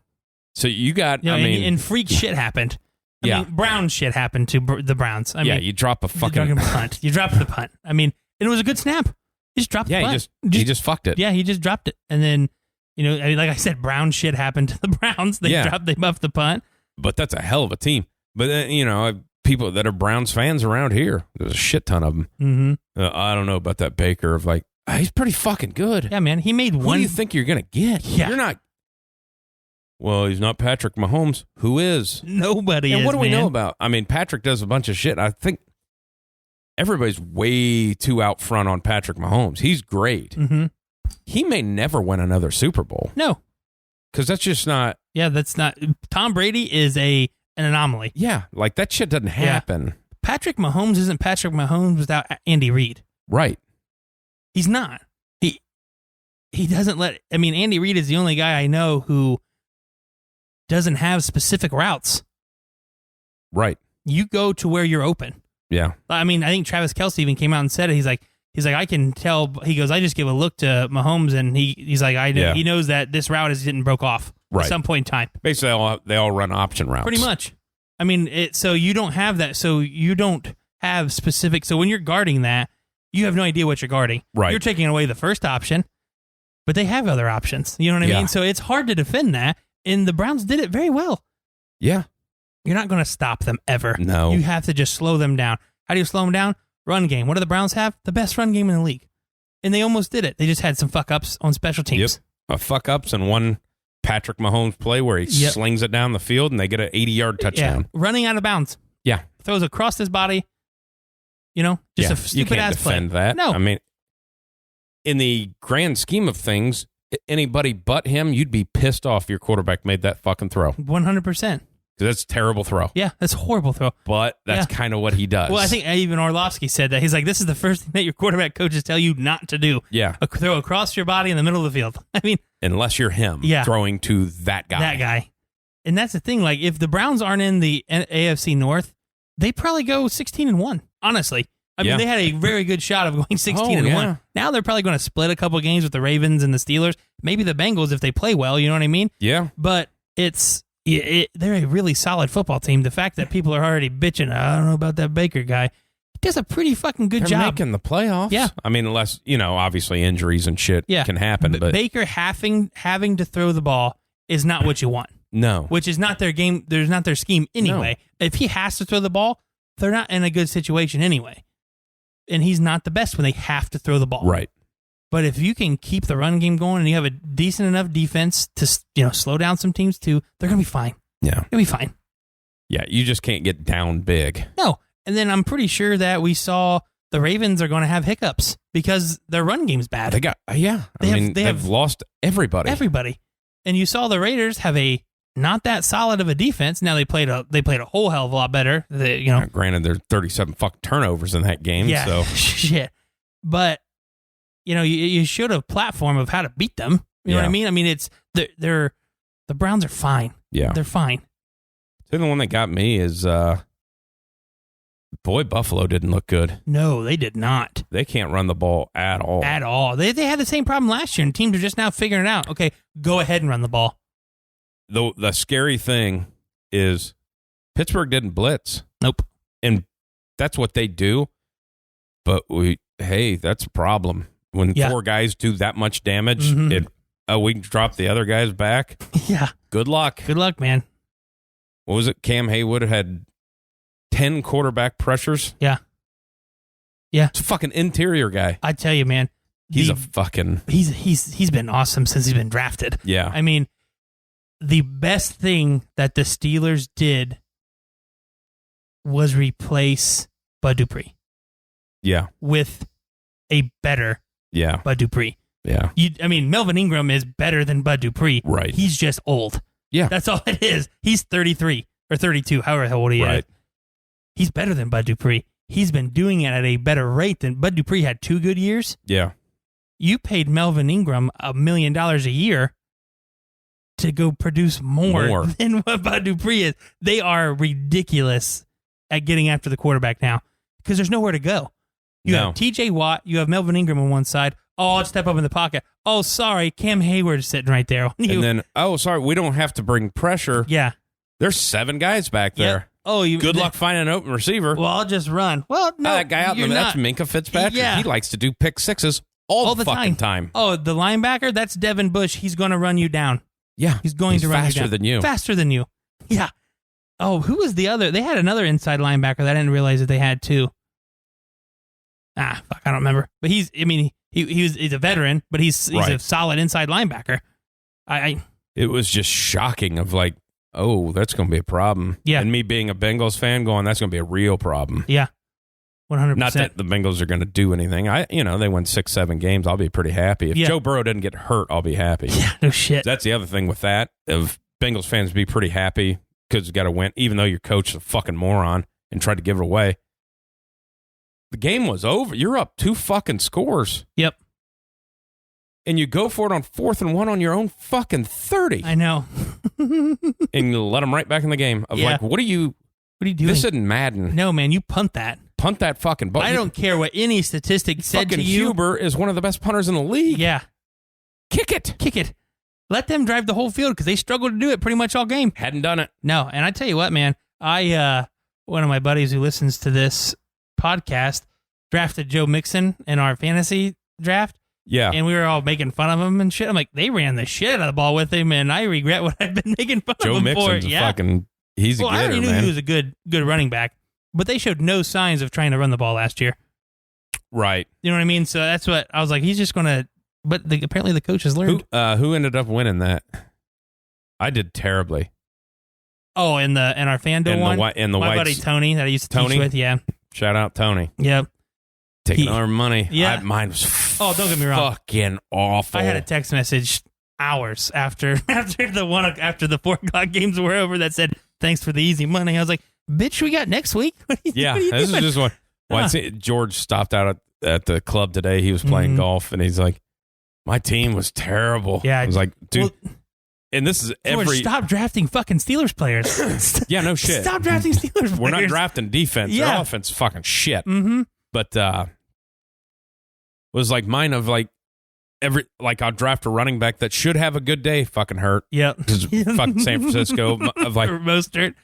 So you got, and freak shit happened. I mean, Brown shit happened to the Browns. I mean, you drop a fucking punt. You dropped the punt. I mean, and it was a good snap. He just dropped the punt. He just fucked it. Yeah, he just dropped it. And then, like I said, Brown shit happened to the Browns. They muffed the punt. But that's a hell of a team. But then, people that are Browns fans around here, there's a shit ton of them. Mm-hmm. I don't know about that Baker of like, he's pretty fucking good. Yeah, man. He made one. Who do you think you're going to get? Yeah. You're not. Well, he's not Patrick Mahomes. Who is? Nobody and is, what do we man. know about? I mean, Patrick does a bunch of shit. I think everybody's way too out front on Patrick Mahomes. He's great. Mm-hmm. He may never win another Super Bowl. No. Because that's just not. Yeah, that's not. Tom Brady is an anomaly. Yeah, like that shit doesn't happen. Yeah. Patrick Mahomes isn't Patrick Mahomes without Andy Reid. Right. He's not. He doesn't let. I mean, Andy Reid is the only guy I know who doesn't have specific routes. Right. You go to where you're open. Yeah. I mean, I think Travis Kelce even came out and said it. He's like, I can tell. He goes, I just give a look to Mahomes, and he's like, he knows that this route is getting broke off at some point in time. Basically, they all run option routes. Pretty much. I mean, so you don't have that. So you don't have specific. So when you're guarding that, you have no idea what you're guarding. Right. You're taking away the first option, but they have other options. You know what I mean? So it's hard to defend that. And the Browns did it very well. Yeah. You're not going to stop them ever. No. You have to just slow them down. How do you slow them down? Run game. What do the Browns have? The best run game in the league. And they almost did it. They just had some fuck-ups on special teams. Yep. Fuck-ups and one Patrick Mahomes play where he slings it down the field and they get an 80-yard touchdown. Yeah. Running out of bounds. Yeah. Throws across his body. Just a stupid-ass play. You can't defend that. No. I mean, in the grand scheme of things, anybody but him, you'd be pissed off your quarterback made that fucking throw. 100%. That's a terrible throw. Yeah, that's a horrible throw. But that's kind of what he does. Well, I think even Orlovsky said that. He's like, this is the first thing that your quarterback coaches tell you not to do. Yeah. Throw across your body in the middle of the field. I mean, unless you're him throwing to that guy. That guy. And that's the thing. Like, if the Browns aren't in the AFC North, they probably go 16-1, honestly. I mean, they had a very good shot of going 16-1. Now they're probably going to split a couple games with the Ravens and the Steelers. Maybe the Bengals if they play well, you know what I mean? Yeah. But they're a really solid football team. The fact that people are already bitching, I don't know about that Baker guy, he does a pretty fucking good job. They're making the playoffs. Yeah. I mean, unless, obviously injuries and shit can happen. But Baker having to throw the ball is not what you want. No. Which is not their game. There's not their scheme anyway. No. If he has to throw the ball, they're not in a good situation anyway. And he's not the best when they have to throw the ball. Right. But if you can keep the run game going and you have a decent enough defense to slow down some teams too, they're going to be fine. Yeah. They'll be fine. Yeah, you just can't get down big. No. And then I'm pretty sure that we saw the Ravens are going to have hiccups because their run game's bad. They got they've lost everybody. Everybody. And you saw the Raiders have a not that solid of a defense. Now they played a whole hell of a lot better. Granted, there's 37 fucking turnovers in that game. Yeah, so shit. But you showed a platform of how to beat them. You know what I mean? I mean, it's the Browns are fine. Yeah, they're fine. The one that got me is Buffalo didn't look good. No, they did not. They can't run the ball at all. At all. They had the same problem last year, and teams are just now figuring it out. Okay, go ahead and run the ball. The scary thing is Pittsburgh didn't blitz. Nope. And that's what they do. But that's a problem. When four guys do that much damage, we can drop the other guys back. Yeah. Good luck. Good luck, man. What was it? Cam Haywood had 10 quarterback pressures. Yeah. Yeah. It's a fucking interior guy. I tell you, man. He's been awesome since he's been drafted. Yeah. I mean, the best thing that the Steelers did was replace Bud Dupree. Yeah. With a better Bud Dupree. Yeah. Melvin Ingram is better than Bud Dupree. Right. He's just old. Yeah. That's all it is. He's 33 or 32, however old he is. He's better than Bud Dupree. He's been doing it at a better rate than Bud Dupree had 2 good years. Yeah. You paid Melvin Ingram $1 million a year to go produce more than what Bud Dupree is. They are ridiculous at getting after the quarterback now because there's nowhere to go. You have TJ Watt. You have Melvin Ingram on one side. Oh, I'll step up in the pocket. Oh, sorry, Cam Hayward's sitting right there. And then, oh, sorry, we don't have to bring pressure. Yeah. There's 7 guys back there. Yep. Oh, good luck finding an open receiver. Well, I'll just run. Well, no, that guy out in the that's Minka Fitzpatrick. Yeah. He likes to do pick sixes all the fucking time. Oh, the linebacker, that's Devin Bush. He's going to run you down. Yeah. He's going to run you down. Faster than you. Faster than you. Yeah. Oh, who was the other? They had another inside linebacker that I didn't realize that they had too. Fuck, I don't remember. But he's a veteran, but he's a solid inside linebacker. It was just shocking of like, oh, that's going to be a problem. Yeah. And me being a Bengals fan going, that's going to be a real problem. Yeah. 100%. Not that the Bengals are going to do anything. They won 6-7 games. I'll be pretty happy. If Joe Burrow doesn't get hurt, I'll be happy. Yeah, no shit. That's the other thing with that. If Bengals fans be pretty happy because you got to win, even though your coach is a fucking moron and tried to give it away. The game was over. You're up 2 fucking scores. Yep. And you go for it on 4th and 1 on your own fucking 30. I know. And you let them right back in the game. Like, what are you doing? This isn't Madden. No, man, you punt that. Punt that fucking ball. I don't care what any statistic said to you. Huber is one of the best punters in the league. Yeah. Kick it. Let them drive the whole field because they struggled to do it pretty much all game. Hadn't done it. No, and I tell you what, man, one of my buddies who listens to this podcast drafted Joe Mixon in our fantasy draft. Yeah. And we were all making fun of him and shit. I'm like, they ran the shit out of the ball with him, and I regret what I've been making fun Joe of him Mixon's for. he's a getter, I already knew man. he was a good running back, but they showed no signs of trying to run the ball last year. Right. You know what I mean? So that's what I was like, he's just going to, but apparently the coach has learned. Who ended up winning that? I did terribly. Oh, in our FanDuel one? My buddy Tony that I used to teach with, yeah. Shout out Tony. Yep. Taking our money. Yeah. Mine was don't get me wrong. Fucking awful. I had a text message hours after the 4 o'clock games were over that said, thanks for the easy money. I was like, bitch, we got next week? What are you this doing? is just one. Well, George stopped out at the club today. He was playing golf, and he's like, my team was terrible. Yeah. I was like, dude. And this is George, stop drafting fucking Steelers players. Yeah, no shit. Stop drafting Steelers players. We're not drafting defense. Yeah. Their offense is fucking shit. Mm-hmm. But was like mine of like I'll draft a running back that should have a good day, fucking hurt. Yeah. Because fucking San Francisco of like Mostert.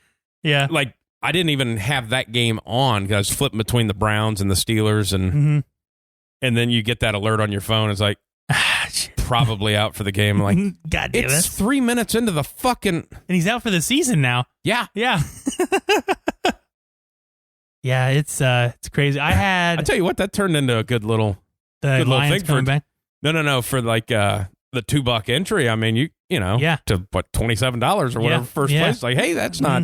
Yeah. Like I didn't even have that game on because I was flipping between the Browns and the Steelers, and then you get that alert on your phone. It's like probably out for the game. Like, God damn it's it. 3 minutes into the fucking, and he's out for the season now. Yeah. Yeah, it's crazy. I tell you what, that turned into a good little Lions thing coming back. No, for like the $2 entry. I mean, you know, to what, $27 or whatever first place. Like, hey, that's not.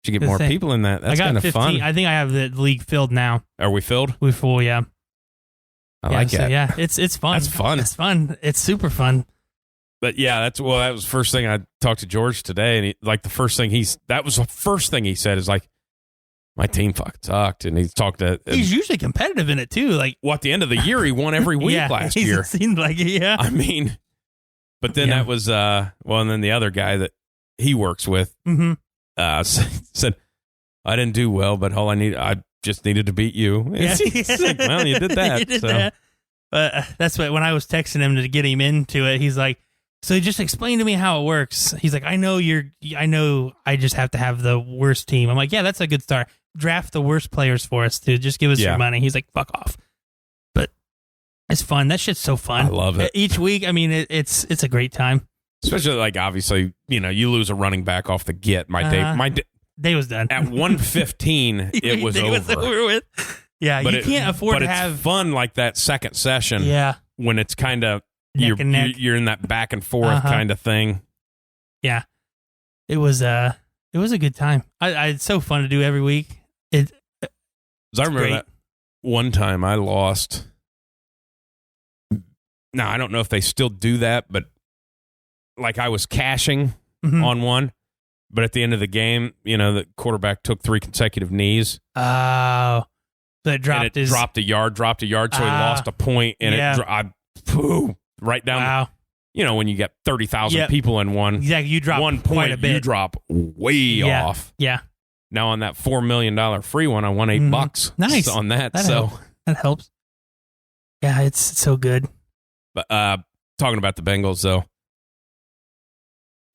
Should get more people in that. That's kind of fun. I think I have the league filled now. Are we filled? We're full, yeah. I like it. Yeah, it's fun. That's fun. It's fun. It's super fun. But yeah, that was the first thing I talked to George today, and that was the first thing he said is like, my team fucking sucked, and he's talked to. He's usually competitive in it too. Like, at the end of the year, he won every week last year. It seemed like it. Yeah, I mean, but then that was and then the other guy that he works with said, I didn't do well, but I just needed to beat you. Yeah. Like, well, you did that. You did that. That's what, when I was texting him to get him into it, he's like, so just explain to me how it works. He's like, I know I just have to have the worst team. I'm like, yeah, that's a good start. Draft the worst players for us, dude. Just give us your money. He's like, fuck off. But it's fun. That shit's so fun. I love it. Each week, I mean, it's a great time. Especially like, obviously, you lose a running back off the get. My day was done. At 1:15, it was over. Was over with. Yeah, but you can't afford to have fun like that second session. Yeah, when it's kind of you're in that back and forth kind of thing. Yeah, it was a good time. It's so fun to do every week. I remember that one time I lost. Now I don't know if they still do that, but like I was cashing on one. But at the end of the game, the quarterback took 3 consecutive knees. Oh, so it dropped dropped a yard, so he lost a point, and right down. Wow. When you get 30,000 people in one, exactly, you drop 1 point, quite a bit. You drop way off. Yeah. Now on that $4 million free one, I won $8 Nice on that. So That helps. Yeah, it's so good. But talking about the Bengals, though,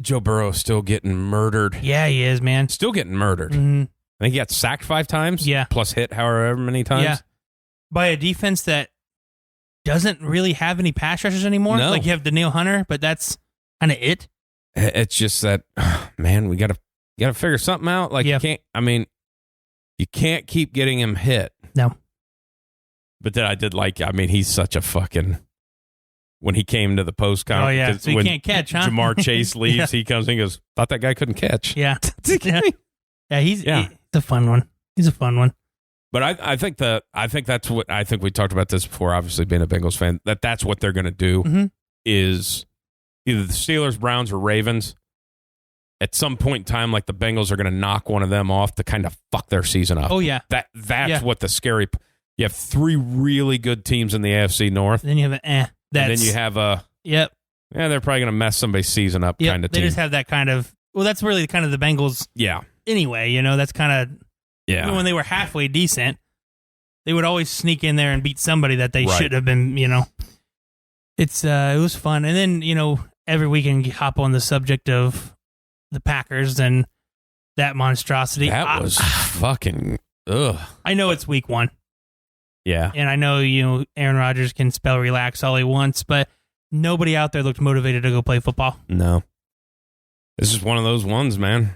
Joe Burrow is still getting murdered. Yeah, he is, man. Still getting murdered. Mm-hmm. I think he got sacked 5 times. Yeah. Plus hit however many times. Yeah. By a defense that doesn't really have any pass rushers anymore. No. Like you have Danielle Hunter, but that's kind of it. It's just that, man, we got to figure something out. Like, you can't keep getting him hit. No. But then I did like, he's such a fucking, when he came to the post conference. Oh, yeah. So he can't catch, huh? Jamar Chase leaves, he comes in and goes, thought that guy couldn't catch. Yeah. Yeah, he's a fun one. He's a fun one. But I think that's what I think we talked about this before. Obviously, being a Bengals fan, that's what they're going to do is either the Steelers, Browns, or Ravens. At some point in time, like the Bengals are going to knock one of them off to kind of fuck their season up. Oh yeah, that's what the scary. You have 3 really good teams in the AFC North. And then you have and then you have a yep. Yeah, they're probably going to mess somebody's season up kind of team. They just have that kind of. Well, that's really kind of the Bengals. Yeah. Anyway, that's kind of. Yeah. When they were halfway decent, they would always sneak in there and beat somebody that they should have been, It was fun. And then, every weekend you hop on the subject of the Packers and that monstrosity. That was fucking, ugh. I know it's week 1. Yeah. And I know, Aaron Rodgers can spell relax all he wants, but nobody out there looked motivated to go play football. No. This is one of those ones, man.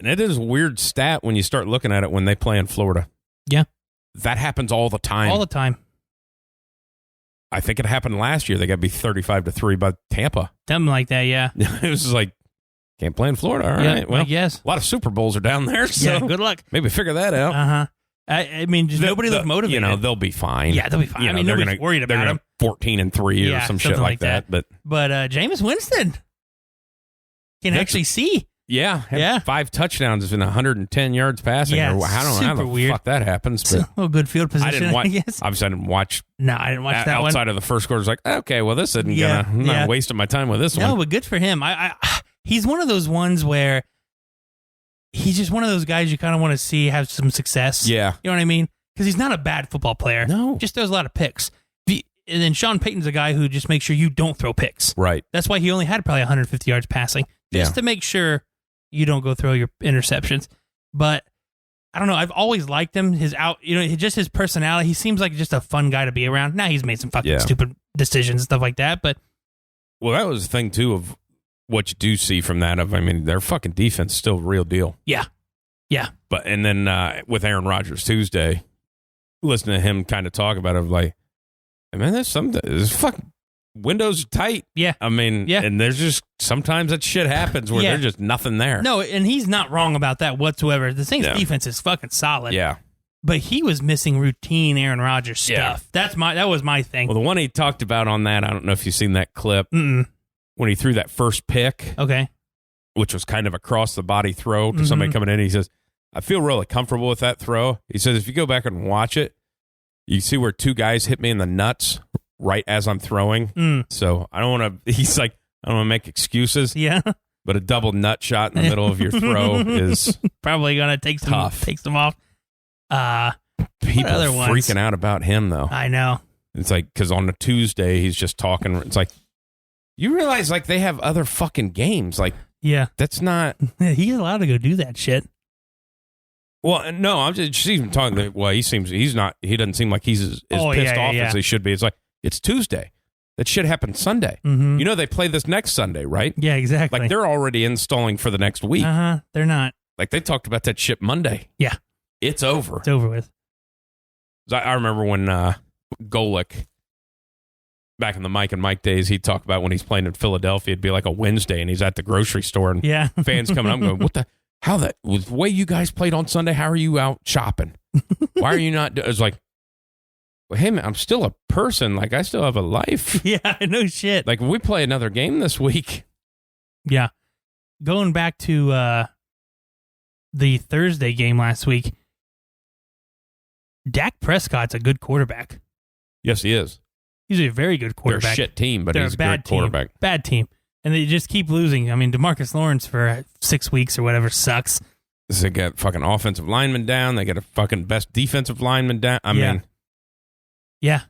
And it is a weird stat when you start looking at it when they play in Florida. Yeah. That happens all the time. All the time. I think it happened last year. They got to be 35-3 by Tampa. Something like that, yeah. It was just like, can't play in Florida. All right. Well, yes. A lot of Super Bowls are down there. So yeah, good luck. Maybe figure that out. Uh-huh. I mean, just nobody looked motivated. They'll be fine. Yeah, they'll be fine. Nobody's worried about them. 14-3 or some shit like that. But Jameis Winston can actually see. Yeah. 5 touchdowns in 110 yards passing. Yeah, I don't know how the weird. fuck that happens. But a good field position, I didn't watch. guess. Obviously, I didn't watch. No, I didn't watch that one. Outside of the first quarter, I was like, okay, well, this isn't I'm not wasting my time with this one. No, but good for him. He's one of those ones where he's just one of those guys you kind of want to see have some success. Yeah. You know what I mean? Because he's not a bad football player. No. Just throws a lot of picks. And then Sean Payton's a guy who just makes sure you don't throw picks. Right. That's why he only had probably 150 yards passing. Just to make sure you don't go throw your interceptions. But I don't know. I've always liked him. Just his personality. He seems like just a fun guy to be around. Now he's made some fucking stupid decisions and stuff like that. But well, that was the thing too of what you do see from that. Their fucking defense is still a real deal. Yeah. Yeah. But and then with Aaron Rodgers Tuesday, listening to him kind of talk about it, like, man, there's fucking windows are tight. Yeah. And there's just sometimes that shit happens where there's just nothing there. No, and he's not wrong about that whatsoever. The Saints defense is fucking solid. Yeah. But he was missing routine Aaron Rodgers stuff. Yeah. That was my thing. Well, the one he talked about on that, I don't know if you've seen that clip. Mm-mm. When he threw that first pick. Okay. Which was kind of a cross the body throw to somebody coming in. He says, I feel really comfortable with that throw. He says, if you go back and watch it, you see where 2 guys hit me in the nuts right as I'm throwing. So I don't want to, he's like, I don't want to make excuses. Yeah. But a double nut shot in the middle of your throw is probably going to take some off. People are freaking out about him, though. I know. It's like, because on a Tuesday, he's just talking. It's like, you realize, like, they have other fucking games. Like, that's not. He's allowed to go do that shit. Well, no, I'm just even talking. Well, he doesn't seem like he's as pissed off as he should be. It's like, it's Tuesday. That shit happened Sunday. Mm-hmm. They play this next Sunday, right? Yeah, exactly. Like, they're already installing for the next week. They're not. Like, they talked about that shit Monday. Yeah. It's over. It's over with. I remember when Golick, back in the Mike and Mike days, he'd talk about when he's playing in Philadelphia, it'd be like a Wednesday, and he's at the grocery store, and fans coming up going, with the way you guys played on Sunday, how are you out shopping? Why are you not? It's like, well, hey, man, I'm still a person. Like, I still have a life. Yeah, no shit. Like, we play another game this week. Yeah. Going back to the Thursday game last week, Dak Prescott's a good quarterback. Yes, he is. He's a very good quarterback. They're a shit team, but he's a good quarterback. Bad team. And they just keep losing. DeMarcus Lawrence for 6 weeks or whatever sucks. They got fucking offensive lineman down. They got a fucking best defensive lineman down. I mean, Yeah.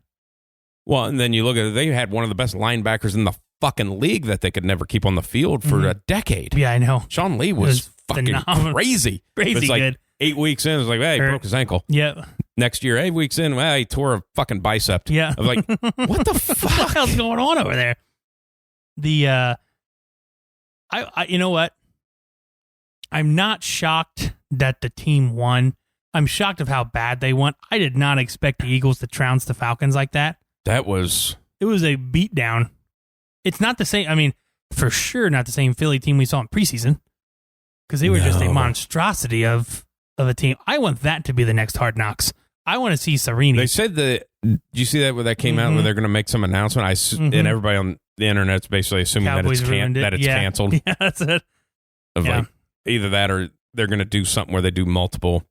Well, and then you look at it, they had one of the best linebackers in the fucking league that they could never keep on the field for a decade. Yeah, I know. Sean Lee was fucking crazy. Crazy it's like good. 8 weeks in, it was like, hey, he broke his ankle. Yeah. Next year, 8 weeks in, well, he tore a fucking bicep. Yeah. I was like, what the fuck? What the hell's going on over there? I you know what? I'm not shocked that the team won. I'm shocked of how bad they won. I did not expect the Eagles to trounce the Falcons like that. It was a beatdown. It's not the same. I mean, for sure not the same Philly team we saw in preseason, because they were just a monstrosity of a team. I want that to be the next Hard Knocks. I want to see Serini. They said that. Did you see that where that came out where they're going to make some announcement? And everybody on the internet's basically assuming Cowboys that it's canceled. Yeah, that's it. Like either that or they're going to do something where they do multiple.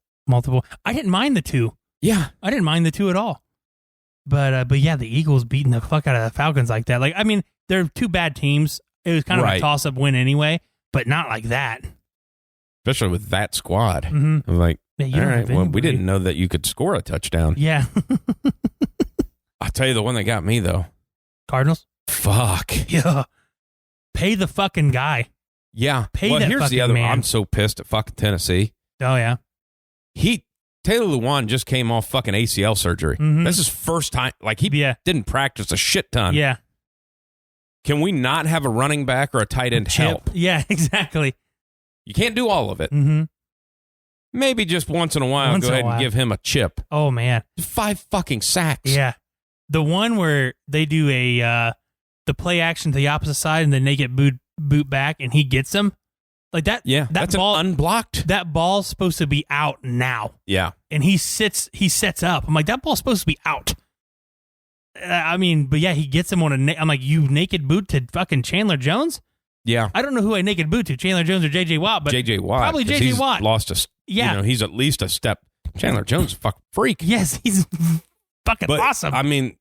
I didn't mind the two. Yeah, I didn't mind the two at all. But yeah, the Eagles beating the fuck out of the Falcons like that. Like, I mean, they're two bad teams. It was kind of a toss-up win anyway, but not like that. Especially with that squad. Mm-hmm. I'm like, all right, well, we didn't know that you could score a touchdown. Yeah. I'll tell you the one that got me, though. Cardinals? Fuck. Yeah. Pay the fucking guy. Yeah. Pay that here's the other man. one. I'm so pissed at fucking Tennessee. Oh, yeah. Taylor Lewan just came off fucking ACL surgery. Mm-hmm. That's his first time. Like, he didn't practice a shit ton. Yeah. Can we not have a running back or a tight end help? Yeah, exactly. You can't do all of it. Mm-hmm. Maybe just once in a while, go ahead and give him a chip. Oh, man. 5 fucking sacks. Yeah. The one where they do the play action to the opposite side and then they get boot back and he gets them. Like that. Yeah. That's ball, unblocked. That ball's supposed to be out now. Yeah. And he sets up. I'm like, that ball's supposed to be out. I mean, but yeah, he gets him on I'm like, you naked boot to fucking Chandler Jones? Yeah. I don't know who I naked boot to, Chandler Jones or J.J. Watt, but J.J. Watt. Probably J.J. Watt. Lost a, he's at least a step. Chandler Jones is a fucking freak. Yes, he's fucking awesome. I mean,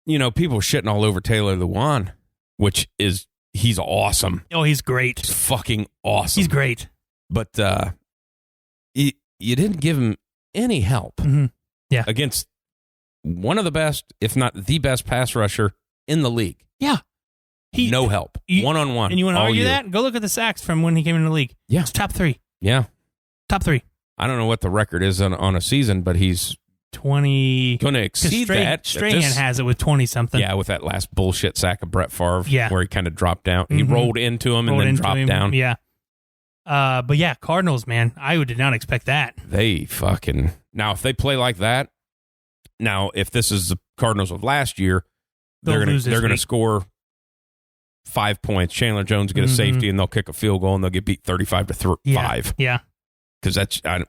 people shitting all over Taylor Lewan, which is, he's awesome. Oh, he's great. He's fucking awesome. He's great. But you didn't give him any help. Mm-hmm. Yeah. Against one of the best, if not the best pass rusher in the league. Yeah. No help. One-on-one. And you want to argue that? Go look at the sacks from when he came in the league. Yeah. It's top 3. Yeah. Top 3. I don't know what the record is on a season, but he's 20. Going to exceed that. Strahan has it with 20-something. Yeah, with that last bullshit sack of Brett Favre where he kind of dropped down. Mm-hmm. He rolled into him and then dropped down. Yeah. But yeah, Cardinals, man, I did not expect that. They fucking... Now, if they play like that, if this is the Cardinals of last year, they're going to score 5 points. Chandler Jones get a safety and they'll kick a field goal and they'll get beat 35-5. Yeah. Because I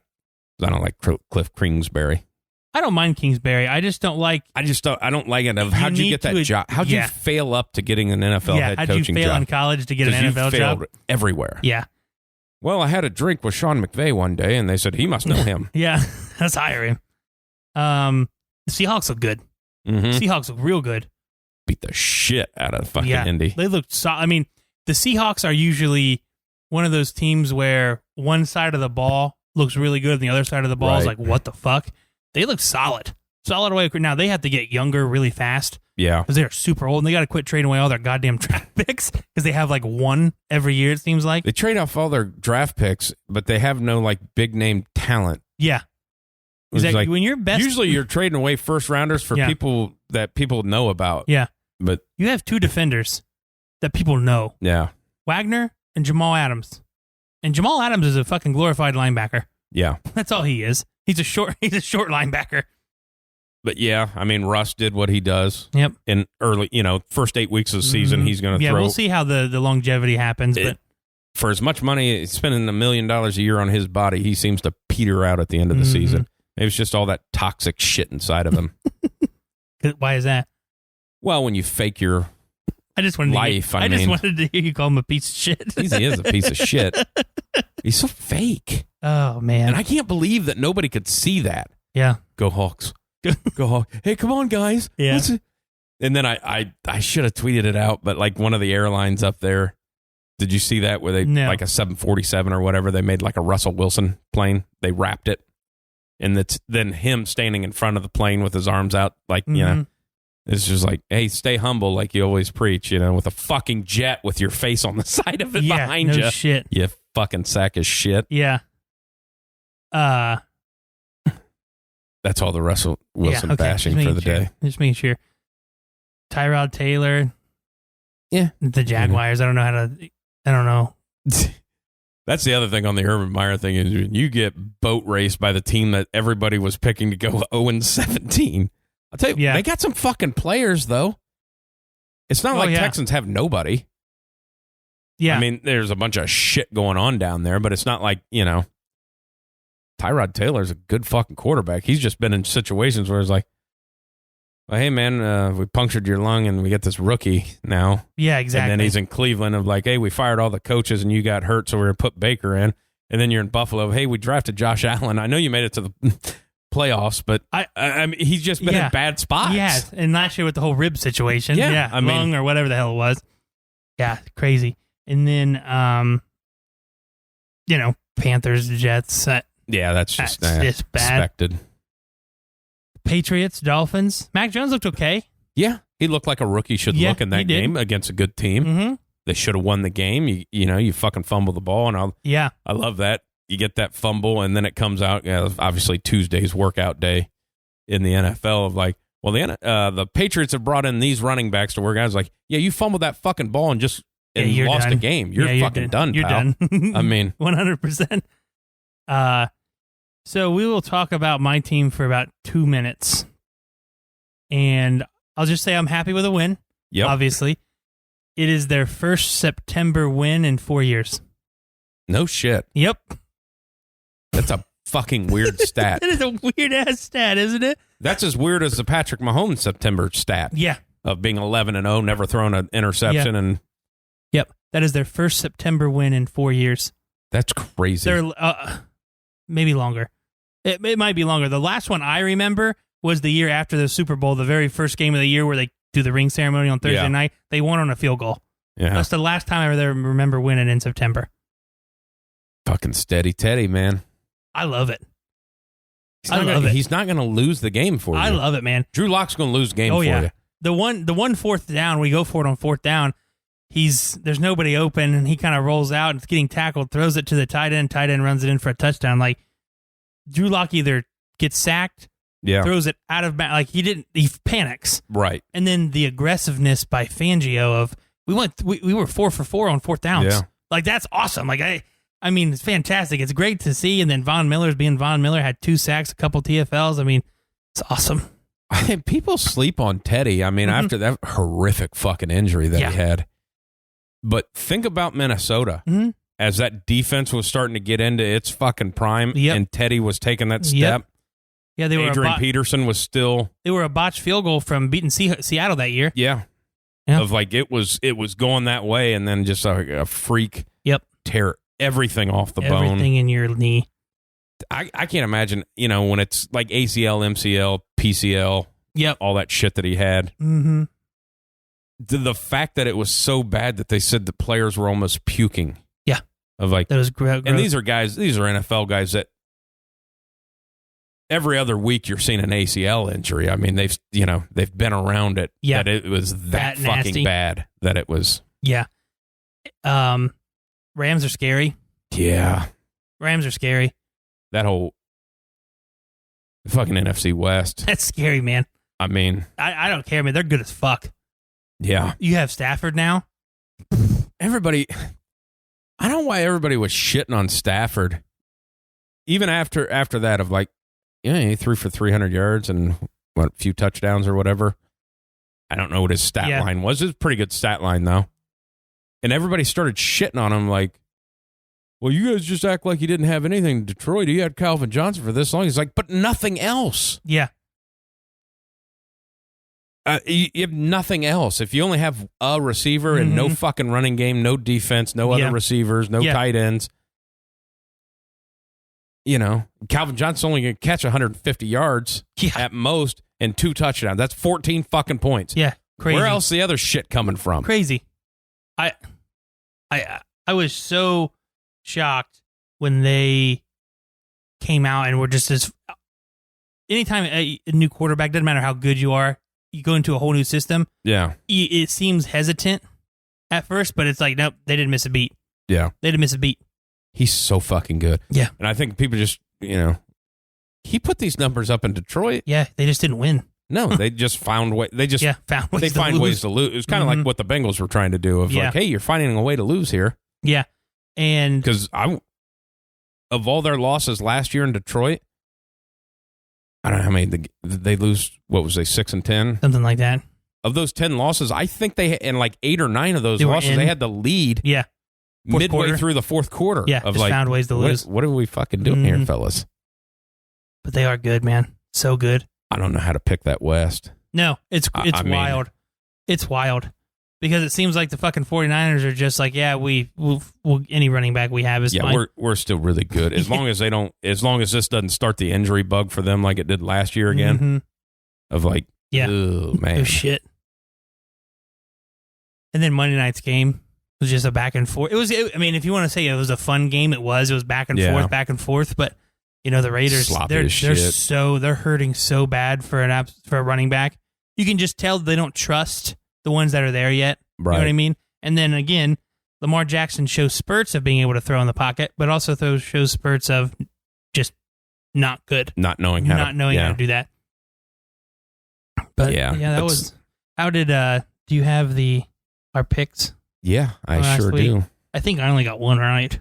don't like Cliff Kingsbury. I don't mind Kingsbury. I just don't like. I don't like it. How'd you get that job? How'd you fail up to getting an NFL head coaching job? How'd you fail in college to get an NFL job? Everywhere. Yeah. Well, I had a drink with Sean McVay one day, and they said he must know him. Yeah, let's hire him. The Seahawks look good. Mm-hmm. Seahawks look real good. Beat the shit out of fucking Indy. They looked. I mean, the Seahawks are usually one of those teams where one side of the ball looks really good, and the other side of the ball is like, what the fuck? They look solid. Solid away. Now, they have to get younger really fast. Yeah. Because they're super old, and they got to quit trading away all their goddamn draft picks because they have like one every year, it seems like. They trade off all their draft picks, but they have no like big name talent. Yeah. Exactly. Like, when you're best. Usually you're trading away first rounders for people that people know about. Yeah. But you have 2 defenders that people know. Yeah. Wagner and Jamal Adams. And Jamal Adams is a fucking glorified linebacker. Yeah. That's all he is. He's a short linebacker. But yeah, I mean, Russ did what he does. Yep. In early, first 8 weeks of the season, he's going to throw. Yeah, we'll see how the longevity happens. But for as much money, he's spending $1 million a year on his body, he seems to peter out at the end of the season. It was just all that toxic shit inside of him. Why is that? Well, when you fake your life, I just wanted to hear you call him a piece of shit. He is a piece of shit. He's so fake. Oh, man. And I can't believe that nobody could see that. Yeah. Go Hawks. Go Hawks. Hey, come on, guys. Yeah. And then I should have tweeted it out, but like one of the airlines up there, did you see that where they, like a 747 or whatever, they made like a Russell Wilson plane? They wrapped it And that's then him standing in front of the plane with his arms out, like, you know, it's just like, hey, stay humble like you always preach, you know, with a fucking jet with your face on the side of it behind you. Shit. You fucking sack of shit. Yeah. That's all the Russell Wilson bashing for the day. Just making sure. Tyrod Taylor. Yeah. The Jaguars. I don't know. That's the other thing on the Urban Meyer thing is you get boat raced by the team that everybody was picking to go 0-17. I'll tell you, they got some fucking players, though. It's not like Texans have nobody. Yeah. I mean, there's a bunch of shit going on down there, but it's not like, you know, Tyrod Taylor's a good fucking quarterback. He's just been in situations where it's like, well, hey, man, we punctured your lung and we get this rookie now. Yeah, exactly. And then he's in Cleveland of like, hey, we fired all the coaches and you got hurt, so we're going to put Baker in. And then you're in Buffalo. Hey, we drafted Josh Allen. I know you made it to the playoffs, but I mean, he's just been in bad spots. Yeah, and last year with the whole rib situation. Yeah, I mean, lung or whatever the hell it was. Yeah, crazy. And then, you know, Panthers, Jets. That's just bad. Expected. Patriots, Dolphins. Mac Jones looked okay. Yeah, he looked like a rookie should look in that game against a good team. Mm-hmm. They should have won the game. You know, you fucking fumble the ball, and I love that. You get that fumble, and then it comes out. Obviously, Tuesday's workout day in the NFL of like, well, the Patriots have brought in these running backs to work out. It's like, yeah, you fumbled that fucking ball and just lost a game. You're fucking done. You're pal. done. I mean, 100%. So we will talk about my team for about 2 minutes. And I'll just say I'm happy with a win. Yep. Obviously. It is their first September win in 4 years. No shit. Yep. That's a fucking weird stat. That is a weird-ass stat, isn't it? That's as weird as the Patrick Mahomes September stat. Yeah. Of being 11-0, never thrown an interception. And Yep. That is their first September win in 4 years. That's crazy. They're maybe longer. It might be longer. The last one I remember was the year after the Super Bowl, the very first game of the year where they do the ring ceremony on Thursday night. They won on a field goal. Yeah. That's the last time I ever remember winning in September. Fucking steady Teddy, man. I love it. He's not going to lose the game for you. I love it, man. Drew Lock's going to lose the game for you. The one fourth down, we go for it on fourth down. There's nobody open, and he kind of rolls out and it's getting tackled, throws it to the tight end runs it in for a touchdown. Like, Drew Lock either gets sacked, throws it out of bounds, like he panics. Right. And then the aggressiveness by Fangio of, we were 4 for 4 on fourth downs. Yeah. Like, that's awesome. Like, I mean, it's fantastic. It's great to see. And then Von Miller's being Von Miller, had 2 sacks, a couple TFLs. I mean, it's awesome. People sleep on Teddy. I mean, after that horrific fucking injury that he had. But think about Minnesota. Mm-hmm. As that defense was starting to get into its fucking prime and Teddy was taking that step. Yeah, they were Adrian Peterson was still... They were a botched field goal from beating Seattle that year. Yeah. Of like, it was going that way, and then just a freak tear everything off the bone. Everything in your knee. I can't imagine, you know, when it's like ACL, MCL, PCL, all that shit that he had. Mm-hmm. The fact that it was so bad that they said the players were almost puking. Yeah. Of like, that was gross. And these are NFL guys that every other week you're seeing an ACL injury. I mean, they've been around it. Yeah. That it was that fucking nasty. bad that it was. Yeah. Rams are scary. Yeah. Rams are scary. That whole fucking NFC West. That's scary, man. I mean, I don't care, man. They're good as fuck. Yeah. You have Stafford now. Everybody, I don't know why everybody was shitting on Stafford. Even after that of like, he threw for 300 yards and a few touchdowns or whatever. I don't know what his stat line was. It was a pretty good stat line, though. And everybody started shitting on him like, well, you guys just act like you didn't have anything in Detroit. You had Calvin Johnson for this long. He's like, but nothing else. Yeah. You have nothing else. If you only have a receiver and no fucking running game, no defense, no other receivers, no tight ends, you know, Calvin Johnson's only going to catch 150 yards at most and 2 touchdowns. That's 14 fucking points. Yeah, crazy. Where else the other shit coming from? Crazy. I was so shocked when they came out and were just as anytime a new quarterback, doesn't matter how good you are, you go into a whole new system. Yeah. It seems hesitant at first, but it's like, nope, they didn't miss a beat. Yeah. They didn't miss a beat. He's so fucking good. Yeah. And I think people just, he put these numbers up in Detroit. Yeah, they just didn't win. No, they just found way. They just found ways they to find lose. ways to lose. It was kind of like what the Bengals were trying to do. Of like, hey, you're finding a way to lose here. Yeah, and because of all their losses last year in Detroit, I don't know how many they lose. What was they 6-10, something like that. Of those 10 losses, I think they in like 8 or 9 of those losses they had the lead. Yeah, midway through the fourth quarter. Yeah, of just like found ways to lose. What are we fucking doing here, fellas? But they are good, man. So good. I don't know how to pick that West. No, it's wild. It's wild because it seems like the fucking 49ers are just like, yeah, we'll any running back we have is fine. We're still really good as long as this doesn't start the injury bug for them like it did last year again. Mm-hmm. Of like, oh man, oh shit. And then Monday night's game was just a back and forth. I mean, if you want to say it was a fun game, it was back and forth. But the Raiders, they're hurting so bad for a running back. You can just tell they don't trust the ones that are there yet. Right. You know what I mean? And then again, Lamar Jackson shows spurts of being able to throw in the pocket, but also shows spurts of just not good, not knowing how to do that. But that was. How did do you have our picks? Yeah, I sure do. I think I only got one right.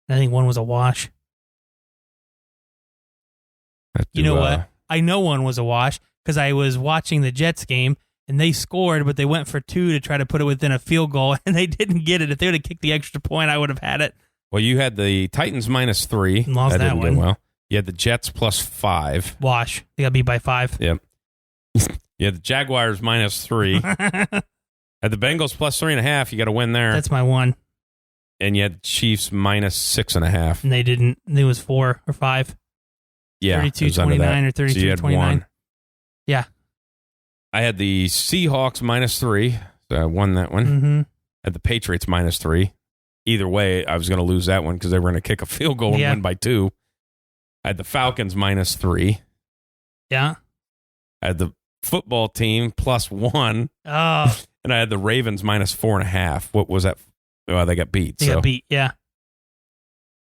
I think one was a wash. You know what? I know one was a wash because I was watching the Jets game and they scored, but they went for 2 to try to put it within a field goal and they didn't get it. If they would have kicked the extra point, I would have had it. Well, you had the Titans -3. Lost that didn't one. go well. You had the Jets +5. Wash. They got beat by 5. Yep. You had the Jaguars -3. Had the Bengals +3.5. You got to win there. That's my one. And you had the Chiefs -6.5. And they didn't. It was 4 or 5. Yeah. 32-29 or 33-29. So you had one. Yeah. I had the Seahawks -3. So I won that one. Mm-hmm. I had the Patriots -3. Either way, I was going to lose that one because they were going to kick a field goal and win by 2. I had the Falcons -3. Yeah. I had the football team +1. Oh. And I had the Ravens -4.5. What was that? Oh, they got beat. They got beat, yeah.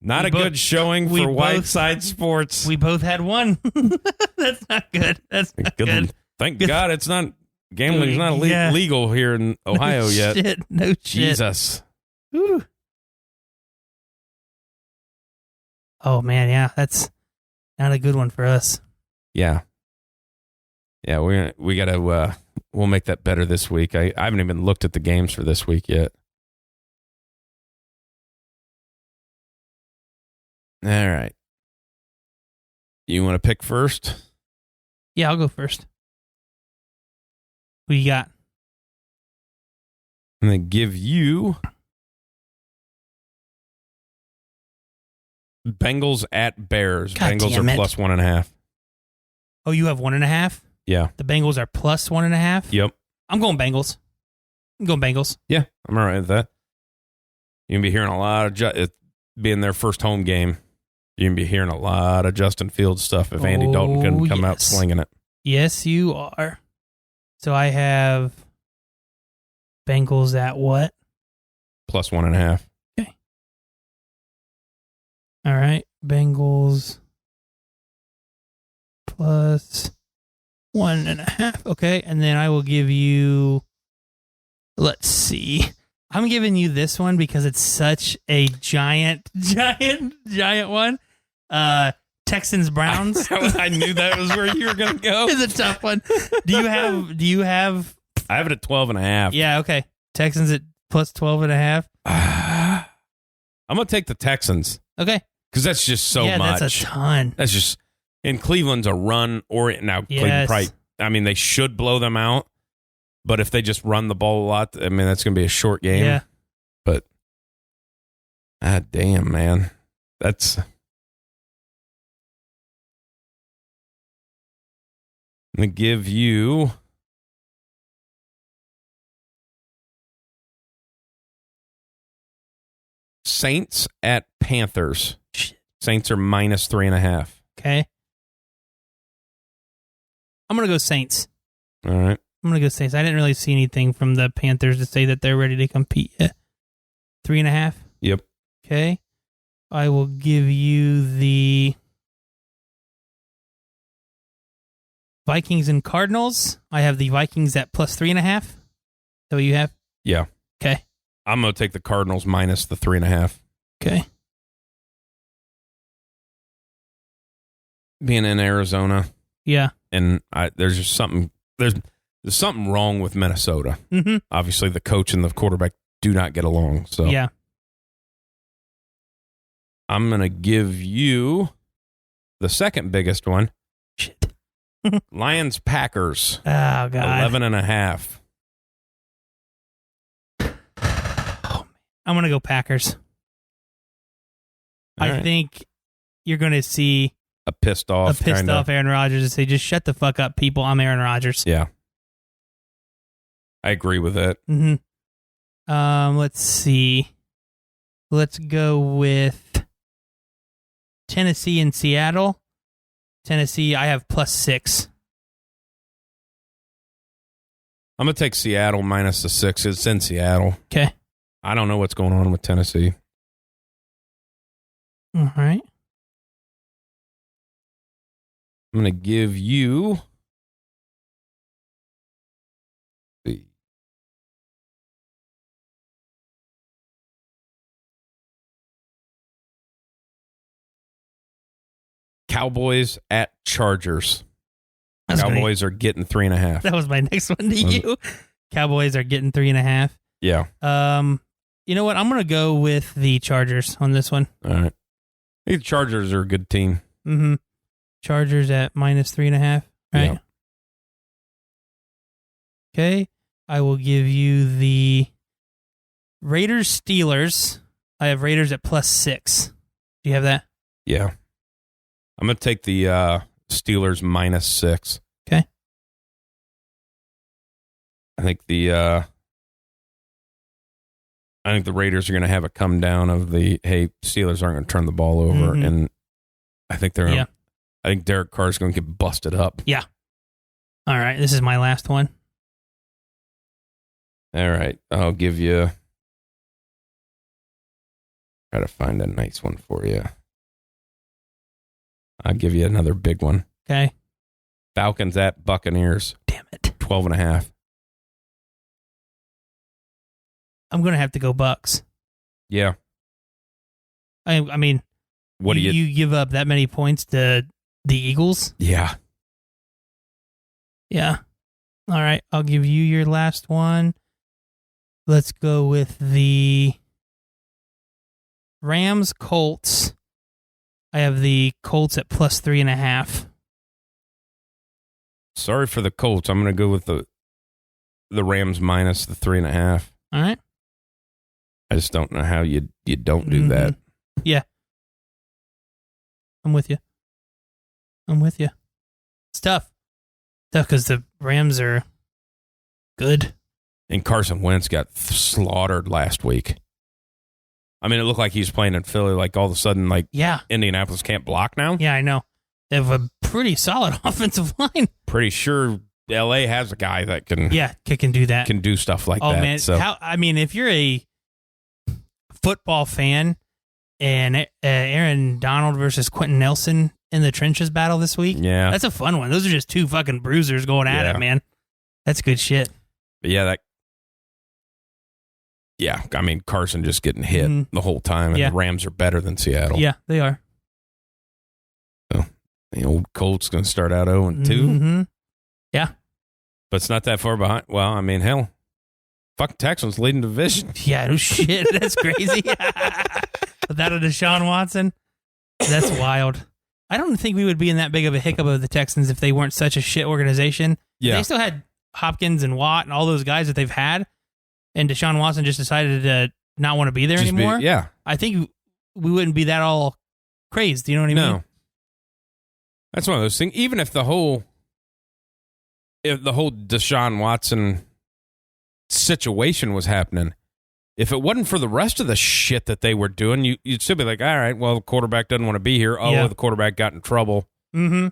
Not a good showing for Whiteside Sports. We both had one. That's not good. That's not good. Thank God it's not, gambling's not legal here in Ohio yet. No shit. Jesus. Ooh. Oh, man, yeah. That's not a good one for us. Yeah. Yeah, we got to, we'll make that better this week. I haven't even looked at the games for this week yet. All right. You want to pick first? Yeah, I'll go first. Who you got? I'm going to give you Bengals at Bears. God Bengals damn are it. +1.5. Oh, you have 1.5? Yeah. The Bengals are +1.5? Yep. I'm going Bengals. Yeah, I'm all right with that. You're going to be hearing a lot of it being their first home game. You're going to be hearing a lot of Justin Fields stuff if Andy Dalton can come out slinging it. Yes, you are. So I have Bengals at what? +1.5. Okay. All right. Bengals +1.5. Okay. And then I will give you, let's see. I'm giving you this one because it's such a giant one. Texans Browns. I knew that was where you were going to go. It's a tough one. Do you have? I have it at 12.5. Yeah. Okay. Texans at +12.5. I'm going to take the Texans. Okay. Because that's just so much. That's a ton. That's just, and Cleveland's a run or now. Yes. Cleveland probably, I mean, they should blow them out. But if they just run the ball a lot, I mean, that's going to be a short game. Yeah. But, damn, man. That's. I'm going to give you. Saints at Panthers. Shit. Saints are -3.5. Okay. I'm going to go Saints. All right. I'm going to go Saints. I didn't really see anything from the Panthers to say that they're ready to compete yet. 3.5? Yep. Okay. I will give you the Vikings and Cardinals. I have the Vikings at plus 3.5. Is that what you have? Yeah. Okay. I'm going to take the Cardinals minus the 3.5. Okay. Being in Arizona. Yeah. And there's just something, there's something wrong with Minnesota. Mm-hmm. Obviously, the coach and the quarterback do not get along. So yeah. I'm going to give you the second biggest one. Shit. Lions Packers. Oh, God. 11.5. I'm going to go Packers. All I right. think you're going to see A pissed off Aaron Rodgers and say, just shut the fuck up, people. I'm Aaron Rodgers. Yeah. I agree with that. Mm-hmm. Let's see. Let's go with Tennessee and Seattle. Tennessee, I have plus 6. I'm going to take Seattle minus the 6. It's in Seattle. Okay. I don't know what's going on with Tennessee. All right. I'm going to give you the Cowboys at Chargers. Cowboys are getting 3.5. That was my next one to you. Cowboys are getting 3.5. Yeah. You know what? I'm gonna go with the Chargers on this one. All right. I think the Chargers are a good team. Mm-hmm. Chargers at minus 3.5. Right. Yeah. Okay. I will give you the Raiders Steelers. I have Raiders at plus 6. Do you have that? Yeah. I'm going to take the Steelers minus 6. Okay. I think the Raiders are going to have a come down of the, hey, Steelers aren't going to turn the ball over. Mm-hmm. And I think they're, Yeah. I think Derek Carr's going to get busted up. Yeah. All right. This is my last one. All right. I'll give you, try to find a nice one for you. I'll give you another big one. Okay. Falcons at Buccaneers. Damn it. 12.5. I'm going to have to go Bucks. Yeah. I mean, What do you give up that many points to the Eagles? Yeah. Yeah. All right. I'll give you your last one. Let's go with the Rams Colts. I have the Colts at plus 3.5. Sorry for the Colts. I'm going to go with the Rams minus the 3.5. All right. I just don't know how you don't do that. Yeah. I'm with you. It's tough. Tough because the Rams are good. And Carson Wentz got slaughtered last week. I mean, it looked like he was playing in Philly. Like all of a sudden, like Indianapolis can't block now. Yeah, I know. They have a pretty solid offensive line. Pretty sure LA has a guy that can do that. Can do stuff like that. Oh man, so. if you're a football fan and Aaron Donald versus Quentin Nelson in the trenches battle this week, that's a fun one. Those are just two fucking bruisers going at it, man. That's good shit. But I mean, Carson just getting hit the whole time, and the Rams are better than Seattle. Yeah, they are. So the old Colts going to start out 0-2. Mm-hmm. Yeah. But it's not that far behind. Well, I mean, hell, fuck Texans leading the division. Yeah, no shit. That's crazy. Without a Deshaun Watson, that's wild. I don't think we would be in that big of a hiccup of the Texans if they weren't such a shit organization. Yeah. They still had Hopkins and Watt and all those guys that they've had, and Deshaun Watson just decided to not want to be there anymore. I think we wouldn't be that all crazed. You know what I mean? No. That's one of those things. Even if the whole Deshaun Watson situation was happening, if it wasn't for the rest of the shit that they were doing, you'd still be like, all right, well, the quarterback doesn't want to be here. Oh, the quarterback got in trouble. Mm-hmm.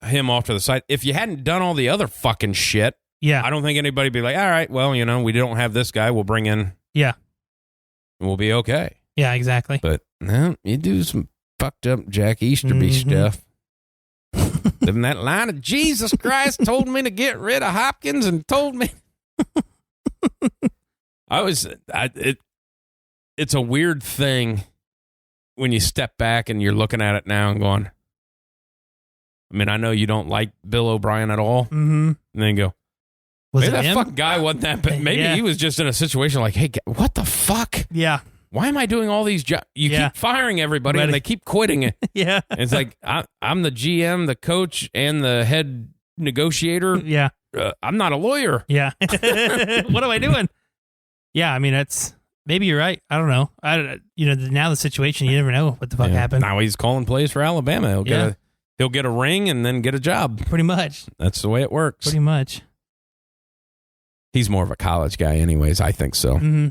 him off to the side. If you hadn't done all the other fucking shit, Yeah. I don't think anybody'd be like, all right, well, you know, we don't have this guy. We'll bring in. Yeah. We'll be okay. Yeah, exactly. But no, you do some fucked up Jack Easterby stuff. Living that line of Jesus Christ told me to get rid of Hopkins and told me. It's a weird thing when you step back and you're looking at it now and going, I mean, I know you don't like Bill O'Brien at all. Mm-hmm. And then you go, Was maybe it that him? fucking guy wasn't that bad. Maybe he was just in a situation like, hey, what the fuck? Yeah. Why am I doing all these jobs? You keep firing everybody and they keep quitting it. Yeah. It's like, I'm the GM, the coach, and the head negotiator. Yeah. I'm not a lawyer. Yeah. What am I doing? Yeah, I mean, maybe you're right. I don't know. Now the situation, you never know what the fuck happened. Now he's calling plays for Alabama. He'll get a ring and then get a job. Pretty much. That's the way it works. Pretty much. He's more of a college guy anyways, I think so. Mm-hmm.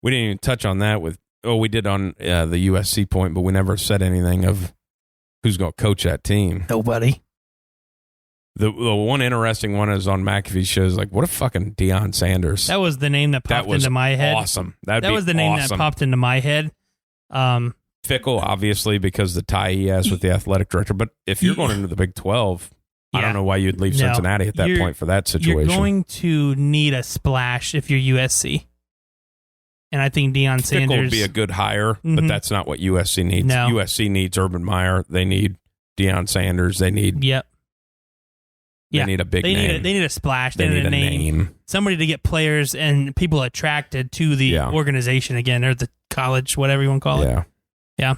We didn't even touch on that we did on the USC point, but we never said anything of who's going to coach that team. Nobody. The one interesting one is on McAfee's shows, like, what if fucking Deion Sanders? That was the name that popped into my head. Awesome. That was the name that popped into my head. Fickle, obviously, because the tie he has with the athletic director. But if you're going into the Big 12, I don't know why you'd leave Cincinnati at that point for that situation. You're going to need a splash if you're USC. And I think Deion Sanders Fickle would be a good hire, but that's not what USC needs. No. USC needs Urban Meyer. They need Deion Sanders. They need They need a big name. They need a splash. They need a name. Somebody to get players and people attracted to the organization again, or the college, whatever you want to call it. Yeah.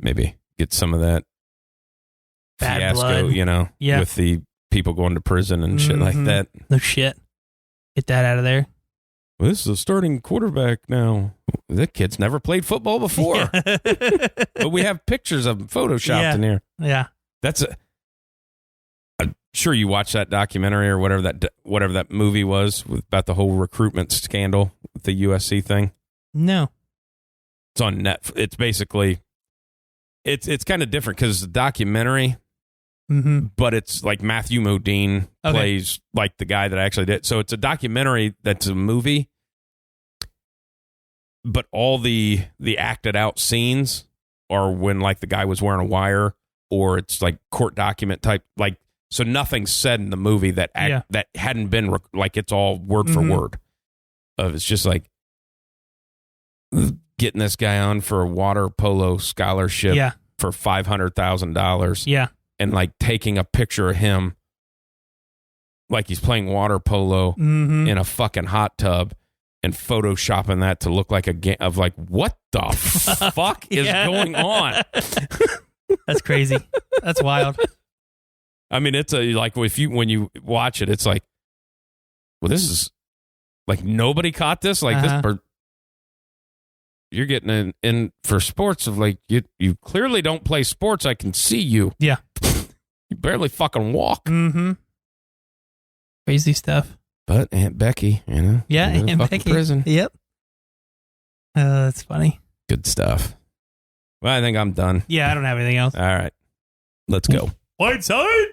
Maybe get some of that bad fiasco, blood. with the people going to prison and shit like that. No shit. Get that out of there. Well, this is a starting quarterback now. That kid's never played football before. But we have pictures of him photoshopped in here. Yeah. I'm sure you watched that documentary or whatever that movie was about the whole recruitment scandal with the USC thing. No. It's on Netflix. It's basically, it's kind of different because it's a documentary, but it's like Matthew Modine plays like the guy that actually did. So it's a documentary that's a movie, but all the acted out scenes are when like the guy was wearing a wire, or it's like court document type, like, so nothing's said in the movie that hadn't been like, it's all word for word. It's just like getting this guy on for a water polo scholarship for $500,000. Yeah. And like taking a picture of him like he's playing water polo in a fucking hot tub and photoshopping that to look like a game of like, what the fuck is going on? That's crazy. That's wild. I mean, it's like when you watch it, it's like, well, this is like nobody caught this. Like this, you're getting in for sports of like you clearly don't play sports. I can see you. Yeah, you barely fucking walk. Crazy stuff. But Aunt Becky, yeah, Aunt Becky, prison. Yep. That's funny. Good stuff. Well, I think I'm done. Yeah, I don't have anything else. All right, let's go. Whiteside.